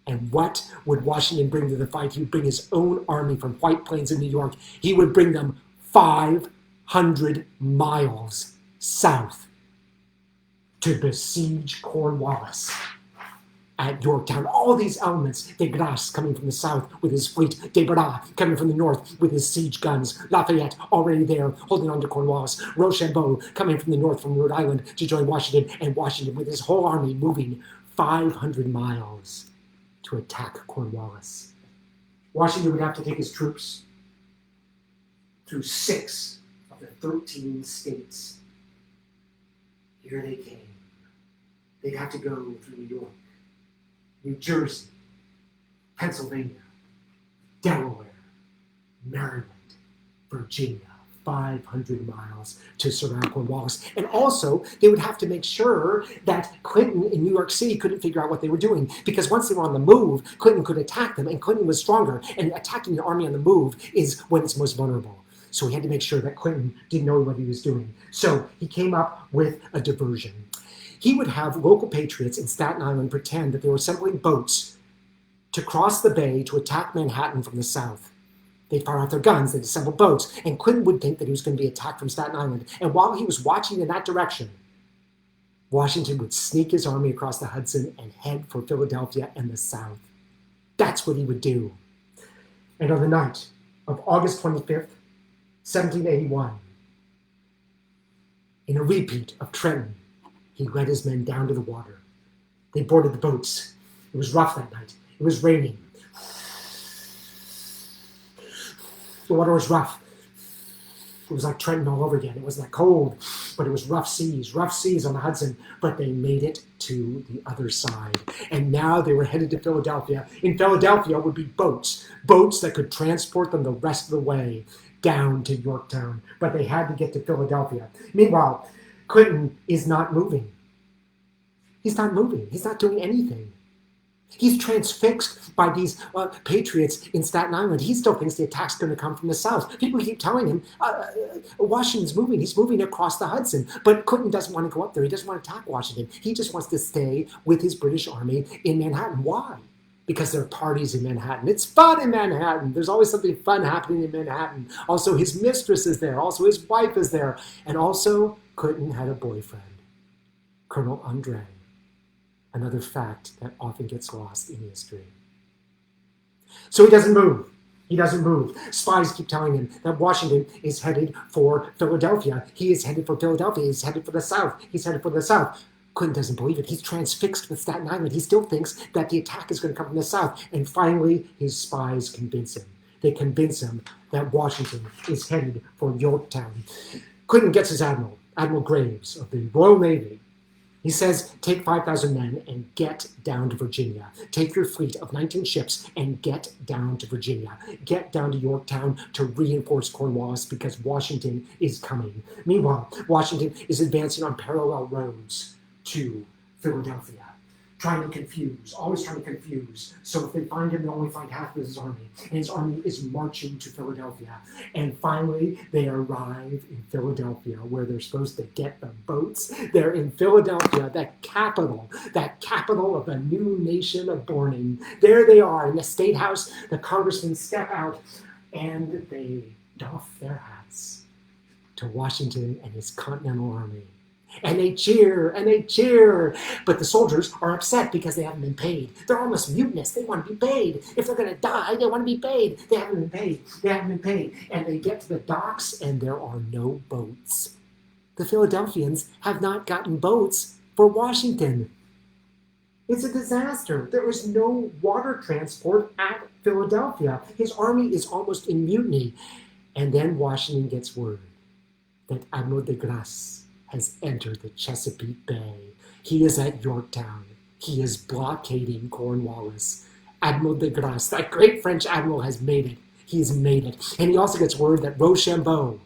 And what would Washington bring to the fight? He would bring his own army from White Plains in New York. He would bring them 500 miles south to besiege Cornwallis at Yorktown. All these elements, de Grasse coming from the south with his fleet, de Barras coming from the north with his siege guns, Lafayette already there holding on to Cornwallis, Rochambeau coming from the north from Rhode Island to join Washington, and Washington with his whole army moving 500 miles to attack Cornwallis. Washington would have to take his troops through 6 of the 13 states. Here they came. They'd have to go through New York, New Jersey, Pennsylvania, Delaware, Maryland, Virginia, 500 miles to surround Cornwallis. And also, they would have to make sure that Clinton in New York City couldn't figure out what they were doing, because once they were on the move, Clinton could attack them, and Clinton was stronger, and attacking the army on the move is when it's most vulnerable. So he had to make sure that Clinton didn't know what he was doing. So he came up with a diversion. He would have local patriots in Staten Island pretend that they were assembling boats to cross the bay to attack Manhattan from the south. They'd fire out their guns, they'd assemble boats, and Clinton would think that he was going to be attacked from Staten Island. And while he was watching in that direction, Washington would sneak his army across the Hudson and head for Philadelphia and the south. That's what he would do. And on the night of August 25th, 1781, in a repeat of Trenton, he led his men down to the water. They boarded the boats. It was rough that night. It was raining. The water was rough. It was like Trenton all over again. It wasn't that cold, but it was rough seas on the Hudson. But they made it to the other side. And now they were headed to Philadelphia. In Philadelphia would be boats that could transport them the rest of the way down to Yorktown. But they had to get to Philadelphia. Meanwhile, Clinton is not moving. He's not moving. He's not doing anything. He's transfixed by these patriots in Staten Island. He still thinks the attack's going to come from the south. People keep telling him, Washington's moving. He's moving across the Hudson. But Clinton doesn't want to go up there. He doesn't want to attack Washington. He just wants to stay with his British army in Manhattan. Why? Because there are parties in Manhattan. It's fun in Manhattan. There's always something fun happening in Manhattan. Also, his mistress is there. Also, his wife is there. And also, Clinton had a boyfriend, Colonel Andre. Another fact that often gets lost in history. So he doesn't move. He doesn't move. Spies keep telling him that Washington is headed for Philadelphia. He is headed for Philadelphia. He's headed for the south. He's headed for the south. Clinton doesn't believe it. He's transfixed with Staten Island. He still thinks that the attack is going to come from the south. And finally, his spies convince him. They convince him that Washington is headed for Yorktown. Clinton gets his admiral, Admiral Graves of the Royal Navy. He says, take 5,000 men and get down to Virginia. Take your fleet of 19 ships and get down to Virginia. Get down to Yorktown to reinforce Cornwallis because Washington is coming. Meanwhile, Washington is advancing on parallel roads to Philadelphia, always trying to confuse. So if they find him, they only find half of his army. And his army is marching to Philadelphia. And finally, they arrive in Philadelphia, where they're supposed to get the boats. They're in Philadelphia, that capital of the new nation of Borning. There they are in the State House. The congressmen step out, and they doff their hats to Washington and his Continental Army. And they cheer, but the soldiers are upset because they haven't been paid. They're almost mutinous. They want to be paid. If they're going to die, they want to be paid. They haven't been paid. And they get to the docks, and there are no boats. The Philadelphians have not gotten boats for Washington. It's a disaster. There is no water transport at Philadelphia. His army is almost in mutiny. And then Washington gets word that Admiral de Grasse has entered the Chesapeake Bay. He is at Yorktown. He is blockading Cornwallis. Admiral de Grasse, that great French admiral, has made it. He's made it. And he also gets word that Rochambeau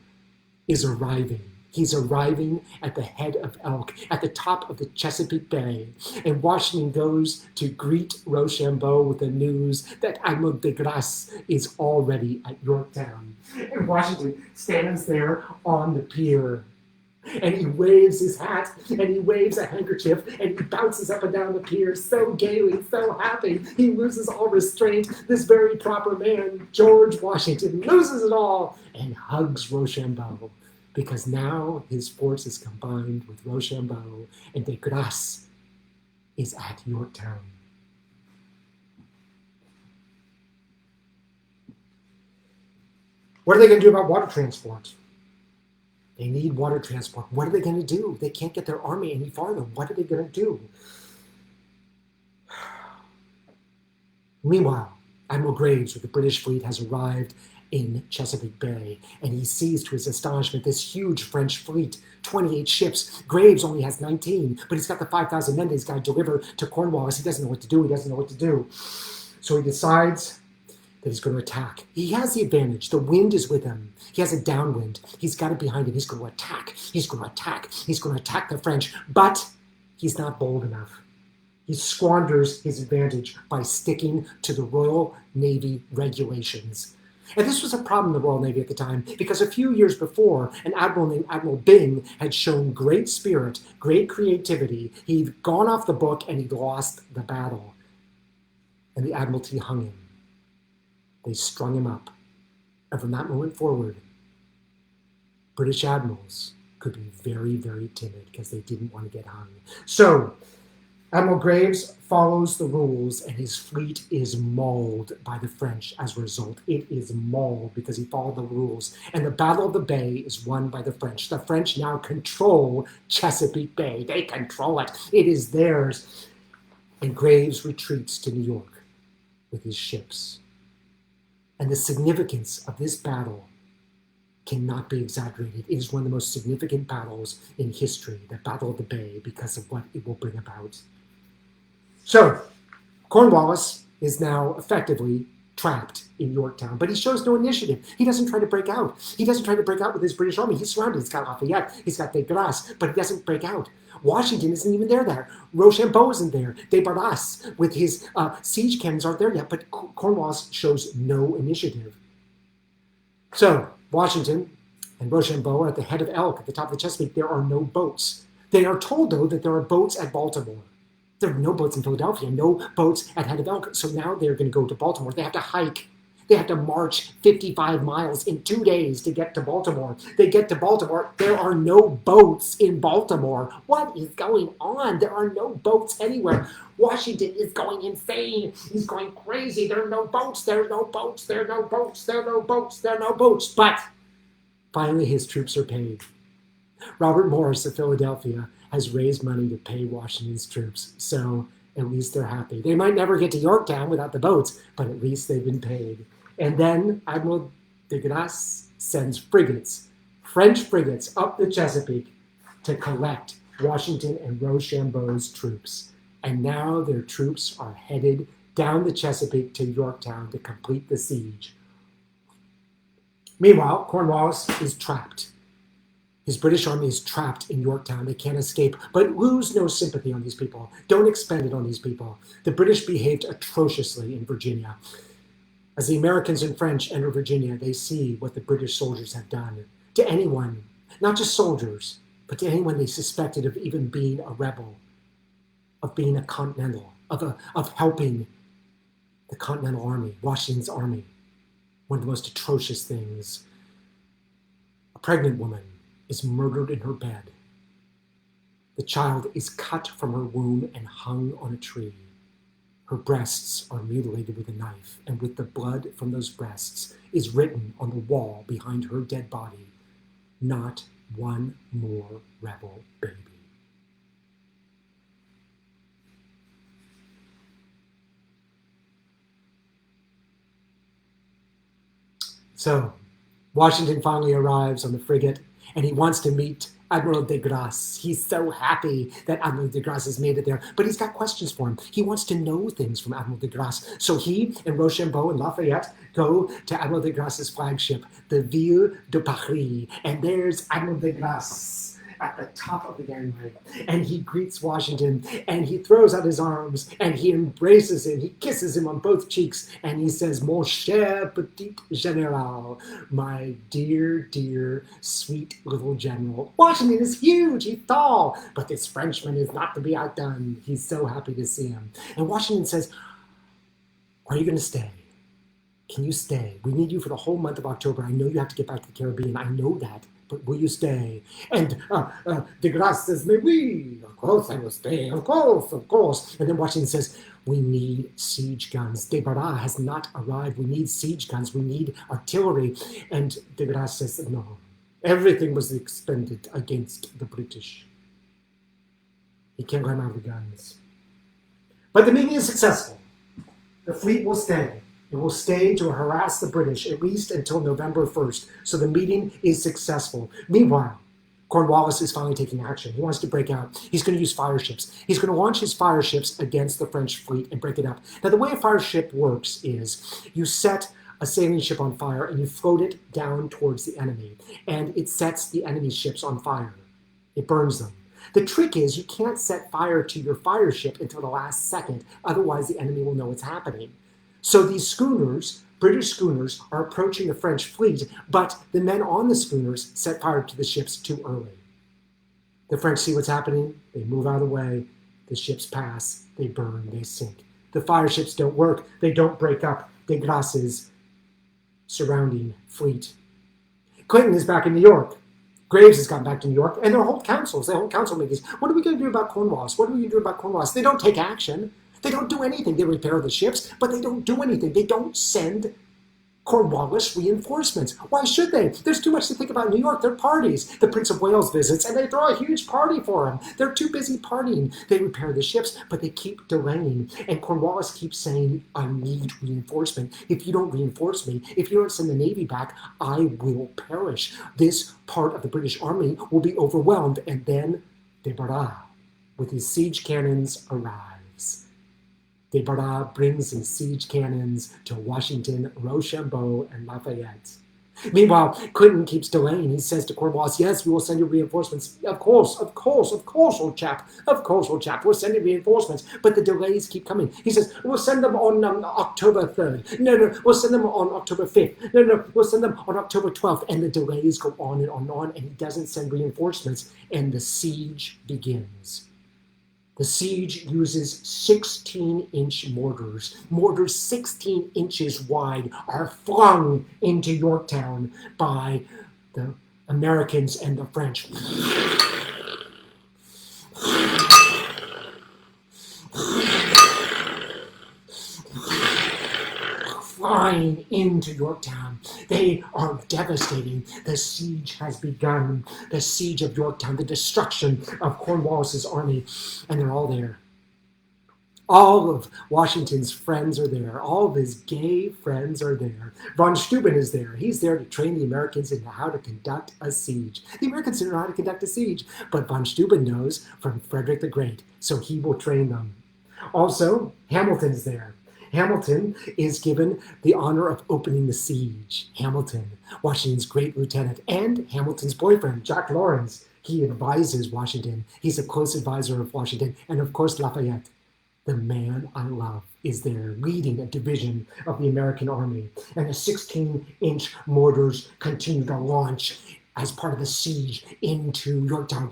is arriving. He's arriving at the head of Elk, at the top of the Chesapeake Bay. And Washington goes to greet Rochambeau with the news that Admiral de Grasse is already at Yorktown. And Washington stands there on the pier. And he waves his hat, and he waves a handkerchief, and he bounces up and down the pier so gaily, so happy. He loses all restraint. This very proper man, George Washington, loses it all and hugs Rochambeau, because now his force is combined with Rochambeau, and de Grasse is at Yorktown. What are they going to do about water transport? They need water transport. What are they going to do? They can't get their army any farther. What are they going to do? Meanwhile, Admiral Graves with the British fleet has arrived in Chesapeake Bay, and he sees to his astonishment this huge French fleet, 28 ships. Graves only has 19, but he's got the 5,000 men that he's got to deliver to Cornwallis. He doesn't know what to do. So he decides that he's going to attack. He has the advantage. The wind is with him. He has a downwind. He's got it behind him. He's going to attack. He's going to attack the French, but he's not bold enough. He squanders his advantage by sticking to the Royal Navy regulations. And this was a problem in the Royal Navy at the time, because a few years before, an admiral named Admiral Byng had shown great spirit, great creativity. He'd gone off the book and he'd lost the battle. And the Admiralty hung him. They strung him up. And from that moment forward, British admirals could be very, very timid because they didn't want to get hung. So, Admiral Graves follows the rules, and his fleet is mauled by the French as a result. It is mauled because he followed the rules. And the Battle of the Bay is won by the French. The French now control Chesapeake Bay. They control it. It is theirs. And Graves retreats to New York with his ships. And the significance of this battle cannot be exaggerated. It is one of the most significant battles in history, the Battle of the Bay, because of what it will bring about. So, Cornwallis is now effectively trapped in Yorktown, but he shows no initiative. He doesn't try to break out. He doesn't try to break out with his British army. He's surrounded. He's got Lafayette. He's got de Grasse, but he doesn't break out. Washington isn't even there. Rochambeau isn't there. De Barras with his siege cannons aren't there yet, but Cornwallis shows no initiative. So, Washington and Rochambeau are at the head of Elk, at the top of the Chesapeake. There are no boats. They are told, though, that there are boats at Baltimore. There are no boats in Philadelphia, no boats at head of Elk. So now they're going to go to Baltimore. They have to hike. They have to march 55 miles in 2 days to get to Baltimore. They get to Baltimore. There are no boats in Baltimore. What is going on? There are no boats anywhere. Washington is going insane. He's going crazy. There are no boats. There are no boats. There are no boats. There are no boats. There are no boats. But finally, his troops are paid. Robert Morris of Philadelphia has raised money to pay Washington's troops. So at least they're happy. They might never get to Yorktown without the boats, but at least they've been paid. And then Admiral de Grasse sends frigates, French frigates, up the Chesapeake to collect Washington and Rochambeau's troops. And now their troops are headed down the Chesapeake to Yorktown to complete the siege. Meanwhile, Cornwallis is trapped. His British army is trapped in Yorktown. They can't escape. But lose no sympathy on these people. Don't expend it on these people. The British behaved atrociously in Virginia. As the Americans and French enter Virginia, they see what the British soldiers have done to anyone, not just soldiers, but to anyone they suspected of even being a rebel, of being a continental, of helping the Continental Army, Washington's army. One of the most atrocious things. A pregnant woman is murdered in her bed. The child is cut from her womb and hung on a tree. Her breasts are mutilated with a knife, and with the blood from those breasts is written on the wall behind her dead body, "Not one more rebel baby." So, Washington finally arrives on the frigate, and he wants to meet Admiral de Grasse. He's so happy that Admiral de Grasse has made it there, but he's got questions for him. He wants to know things from Admiral de Grasse. So he and Rochambeau and Lafayette go to Admiral de Grasse's flagship, the Ville de Paris, and there's Admiral de Grasse at the top of the gangway, and he greets Washington, and he throws out his arms, and he embraces him, he kisses him on both cheeks, and he says, "Mon cher petit général," my dear, dear, sweet little general. Washington is huge, he's tall, but this Frenchman is not to be outdone. He's so happy to see him. And Washington says, "Are you going to stay? Can you stay? We need you for the whole month of October. I know you have to get back to the Caribbean. I know that. But will you stay?" And de Grasse says, "Mais oui, of course I will stay, of course, of course." And then Washington says, "We need siege guns. Desbarats has not arrived. We need siege guns. We need artillery." And de Grasse says, "No, everything was expended against the British. You can't run out of guns." But the meeting is successful. The fleet will stay. It will stay to harass the British at least until November 1st. So the meeting is successful. Meanwhile, Cornwallis is finally taking action. He wants to break out. He's going to use fire ships. He's going to launch his fire ships against the French fleet and break it up. Now, the way a fire ship works is you set a sailing ship on fire and you float it down towards the enemy. And it sets the enemy's ships on fire. It burns them. The trick is you can't set fire to your fire ship until the last second. Otherwise, the enemy will know what's happening. So these schooners, British schooners, are approaching the French fleet, but the men on the schooners set fire to the ships too early. The French see what's happening, they move out of the way, the ships pass, they burn, they sink. The fire ships don't work, they don't break up de Grasse's surrounding fleet. Clinton is back in New York. Graves has gone back to New York, and their whole councils, their whole council meetings. What are we going to do about Cornwallis? What are we going to do about Cornwallis? They don't take action. They don't do anything. They repair the ships, but they don't do anything. They don't send Cornwallis reinforcements. Why should they? There's too much to think about in New York. There are parties. The Prince of Wales visits, and they throw a huge party for him. They're too busy partying. They repair the ships, but they keep delaying. And Cornwallis keeps saying, "I need reinforcement. If you don't reinforce me, if you don't send the Navy back, I will perish. This part of the British Army will be overwhelmed." And then Desbarats, with his siege cannons, arrives. Desbarats brings his siege cannons to Washington, Rochambeau, and Lafayette. Meanwhile, Clinton keeps delaying. He says to Cornwallis, "Yes, we will send you reinforcements. Of course, old chap. Of course, old chap. We'll send you reinforcements." But the delays keep coming. He says, "We'll send them on October 3rd. No, we'll send them on October 5th. No, we'll send them on October 12th. And the delays go on and on and on, and he doesn't send reinforcements, and the siege begins. The siege uses 16-inch mortars. Mortars 16 inches wide are flung into Yorktown by the Americans and the French. Flying into Yorktown. They are devastating. The siege has begun. The siege of Yorktown, the destruction of Cornwallis's army, and they're all there. All of Washington's friends are there. All of his gay friends are there. Von Steuben is there. He's there to train the Americans in how to conduct a siege. The Americans didn't know how to conduct a siege, but von Steuben knows from Frederick the Great, so he will train them. Also, Hamilton's there. Hamilton is given the honor of opening the siege. Hamilton, Washington's great lieutenant, and Hamilton's boyfriend, Jack Lawrence. He advises Washington. He's a close advisor of Washington. And of course, Lafayette, the man I love, is there leading a division of the American army. And the 16-inch mortars continue to launch as part of the siege into Yorktown.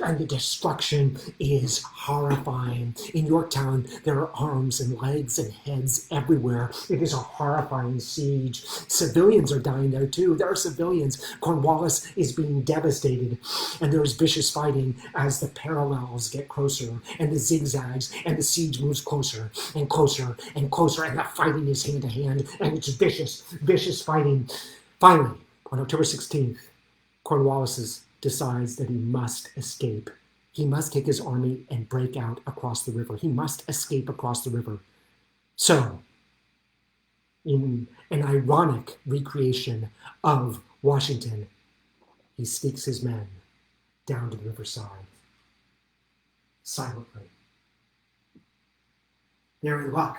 And the destruction is horrifying. In Yorktown, there are arms and legs and heads everywhere. It is a horrifying siege. Civilians are dying there too. There are civilians. Cornwallis is being devastated. And there is vicious fighting as the parallels get closer and the zigzags, and the siege moves closer and closer and closer, and the fighting is hand to hand, and it's vicious, vicious fighting. Finally, on October 16th, Cornwallis decides that he must escape. He must take his army and break out across the river. He must escape across the river. So, in an ironic recreation of Washington, he sneaks his men down to the riverside, silently. They're in luck,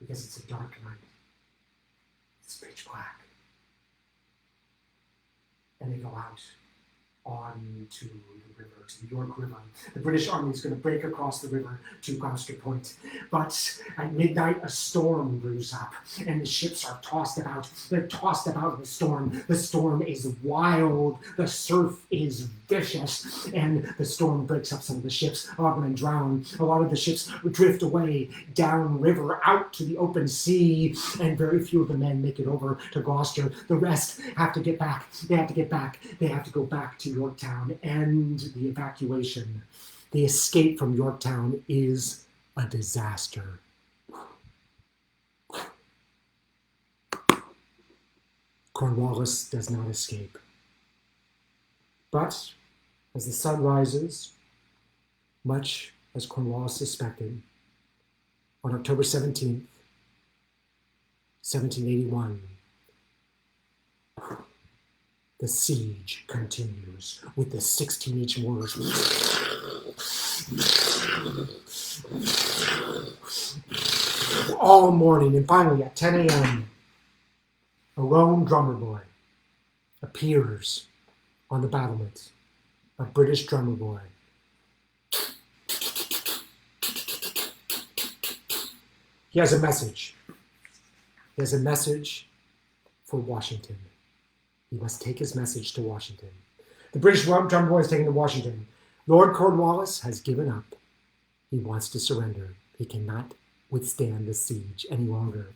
because it's a dark night. It's pitch black. And they go out onto the river, to the York River. The British Army is going to break across the river to Gloucester Point. But at midnight, a storm brews up, and the ships are tossed about. They're tossed about in the storm. The storm is wild. The surf is vicious, and the storm breaks up some of the ships. A lot of them drown. A lot of the ships drift away downriver out to the open sea, and very few of the men make it over to Gloucester. The rest have to get back. They have to get back. They have to go back to Yorktown, and the evacuation, the escape from Yorktown is a disaster. Cornwallis does not escape. But as the sun rises, much as Cornwallis suspected, on October 17th, 1781, the siege continues with the 16-inch mortars. All morning, and finally at 10 a.m., a lone drummer boy appears on the battlement. A British drummer boy. He has a message. He has a message for Washington. He must take his message to Washington. The British drummer boy is taken to Washington. Lord Cornwallis has given up. He wants to surrender. He cannot withstand the siege any longer.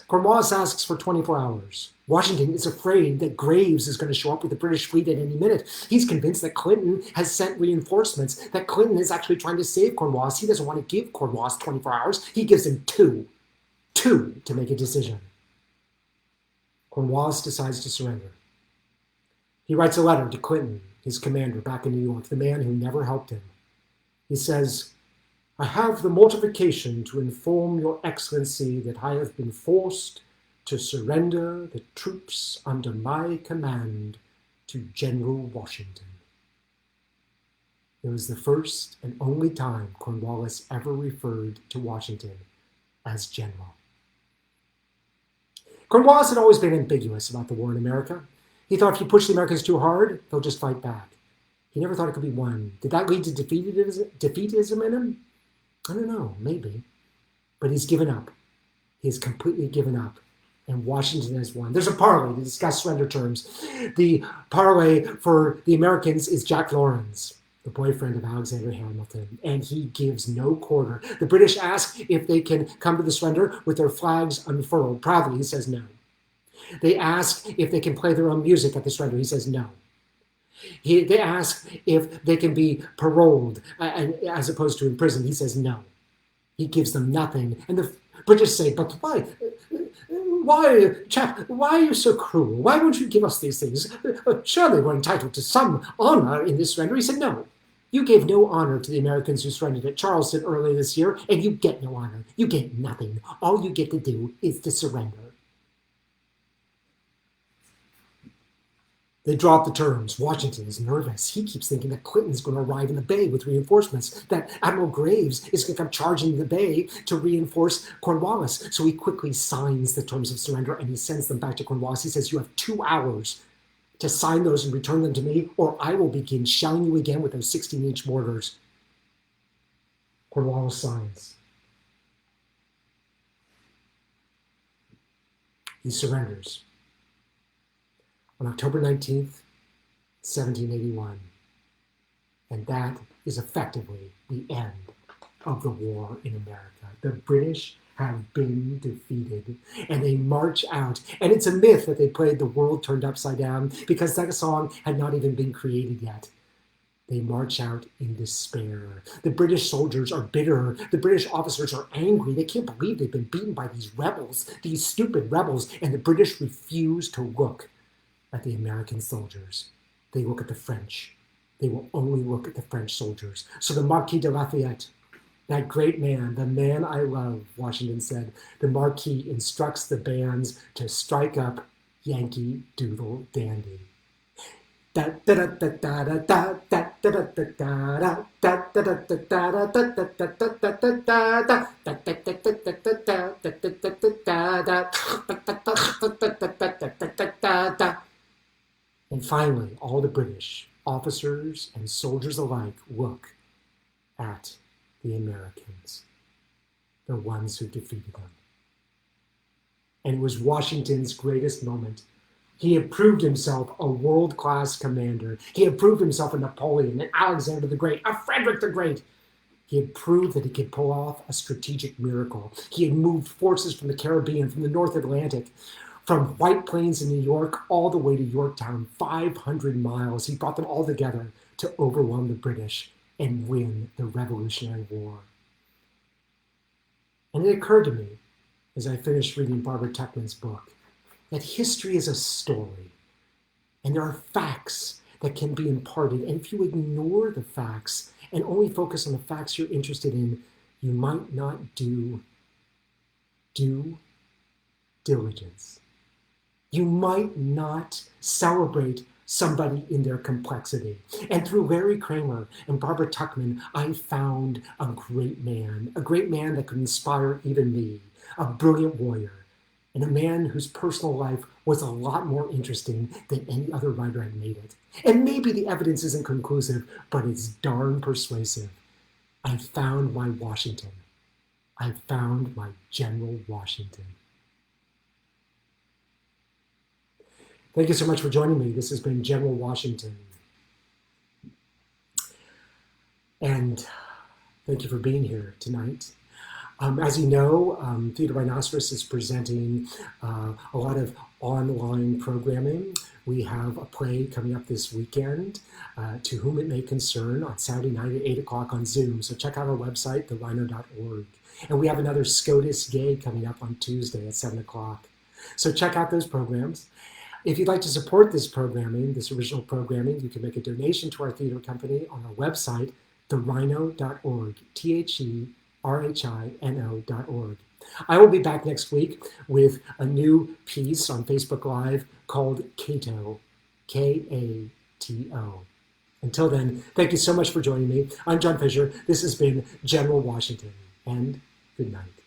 Cornwallis asks for 24 hours. Washington is afraid that Graves is going to show up with the British fleet at any minute. He's convinced that Clinton has sent reinforcements, that Clinton is actually trying to save Cornwallis. He doesn't want to give Cornwallis 24 hours. He gives him two to make a decision. Cornwallis decides to surrender. He writes a letter to Clinton, his commander back in New York, the man who never helped him. He says, "I have the mortification to inform your excellency that I have been forced to surrender the troops under my command to General Washington." It was the first and only time Cornwallis ever referred to Washington as general. Cornwallis had always been ambiguous about the war in America. He thought if you push the Americans too hard, they'll just fight back. He never thought it could be won. Did that lead to defeatism in him? I don't know, maybe. But he's given up. He has completely given up. And Washington has won. There's a parley to discuss surrender terms. The parley for the Americans is Jack Lawrence, the boyfriend of Alexander Hamilton, and he gives no quarter. The British ask if they can come to the surrender with their flags unfurled. Proudly, he says no. They ask if they can play their own music at the surrender. He says no. They ask if they can be paroled as opposed to imprisoned. He says no. He gives them nothing. And the British say, but why? Why, chap, why are you so cruel? Why won't you give us these things? Surely we're entitled to some honor in this surrender. He said, no. You gave no honor to the Americans who surrendered at Charleston earlier this year, and you get no honor. You get nothing. All you get to do is to surrender. They drop the terms. Washington is nervous. He keeps thinking that Clinton's going to arrive in the bay with reinforcements, that Admiral Graves is going to come charging the bay to reinforce Cornwallis. So he quickly signs the terms of surrender and he sends them back to Cornwallis. He says, you have 2 hours to sign those and return them to me, or I will begin shelling you again with those 16-inch mortars. Cornwallis signs. He surrenders. On October 19th, 1781. And that is effectively the end of the war in America. The British have been defeated, and they march out. And it's a myth that they played The World Turned Upside Down, because that song had not even been created yet. They march out in despair. The British soldiers are bitter. The British officers are angry. They can't believe they've been beaten by these rebels, these stupid rebels, and the British refuse to look at the American soldiers. They look at the French. They will only look at the French soldiers. So the Marquis de Lafayette, that great man, the man I love, Washington said, the Marquis instructs the bands to strike up Yankee Doodle Dandy. And finally, all the British, officers and soldiers alike, look at the Americans, the ones who defeated them. And it was Washington's greatest moment. He had proved himself a world-class commander. He had proved himself a Napoleon, an Alexander the Great, a Frederick the Great. He had proved that he could pull off a strategic miracle. He had moved forces from the Caribbean, from the North Atlantic, from White Plains in New York all the way to Yorktown, 500 miles. He brought them all together to overwhelm the British and win the Revolutionary War. And it occurred to me, as I finished reading Barbara Tuchman's book, that history is a story, and there are facts that can be imparted. And if you ignore the facts and only focus on the facts you're interested in, you might not do due diligence. You might not celebrate somebody in their complexity. And through Larry Kramer and Barbara Tuchman, I found a great man that could inspire even me, a brilliant warrior, and a man whose personal life was a lot more interesting than any other writer had made it. And maybe the evidence isn't conclusive, but it's darn persuasive. I found my Washington. I found my General Washington. Thank you so much for joining me. This has been General Washington. And thank you for being here tonight. As you know, Theater Rhinoceros is presenting a lot of online programming. We have a play coming up this weekend, To Whom It May Concern, on Saturday night at 8 o'clock on Zoom. So check out our website, therhino.org. And we have another SCOTUS Gay coming up on Tuesday at 7 o'clock. So check out those programs. If you'd like to support this programming, this original programming, you can make a donation to our theater company on our website, therhino.org, therhino.org. I will be back next week with a new piece on Facebook Live called Cato, K-A-T-O. Until then, thank you so much for joining me. I'm John Fisher. This has been General Washington, and good night.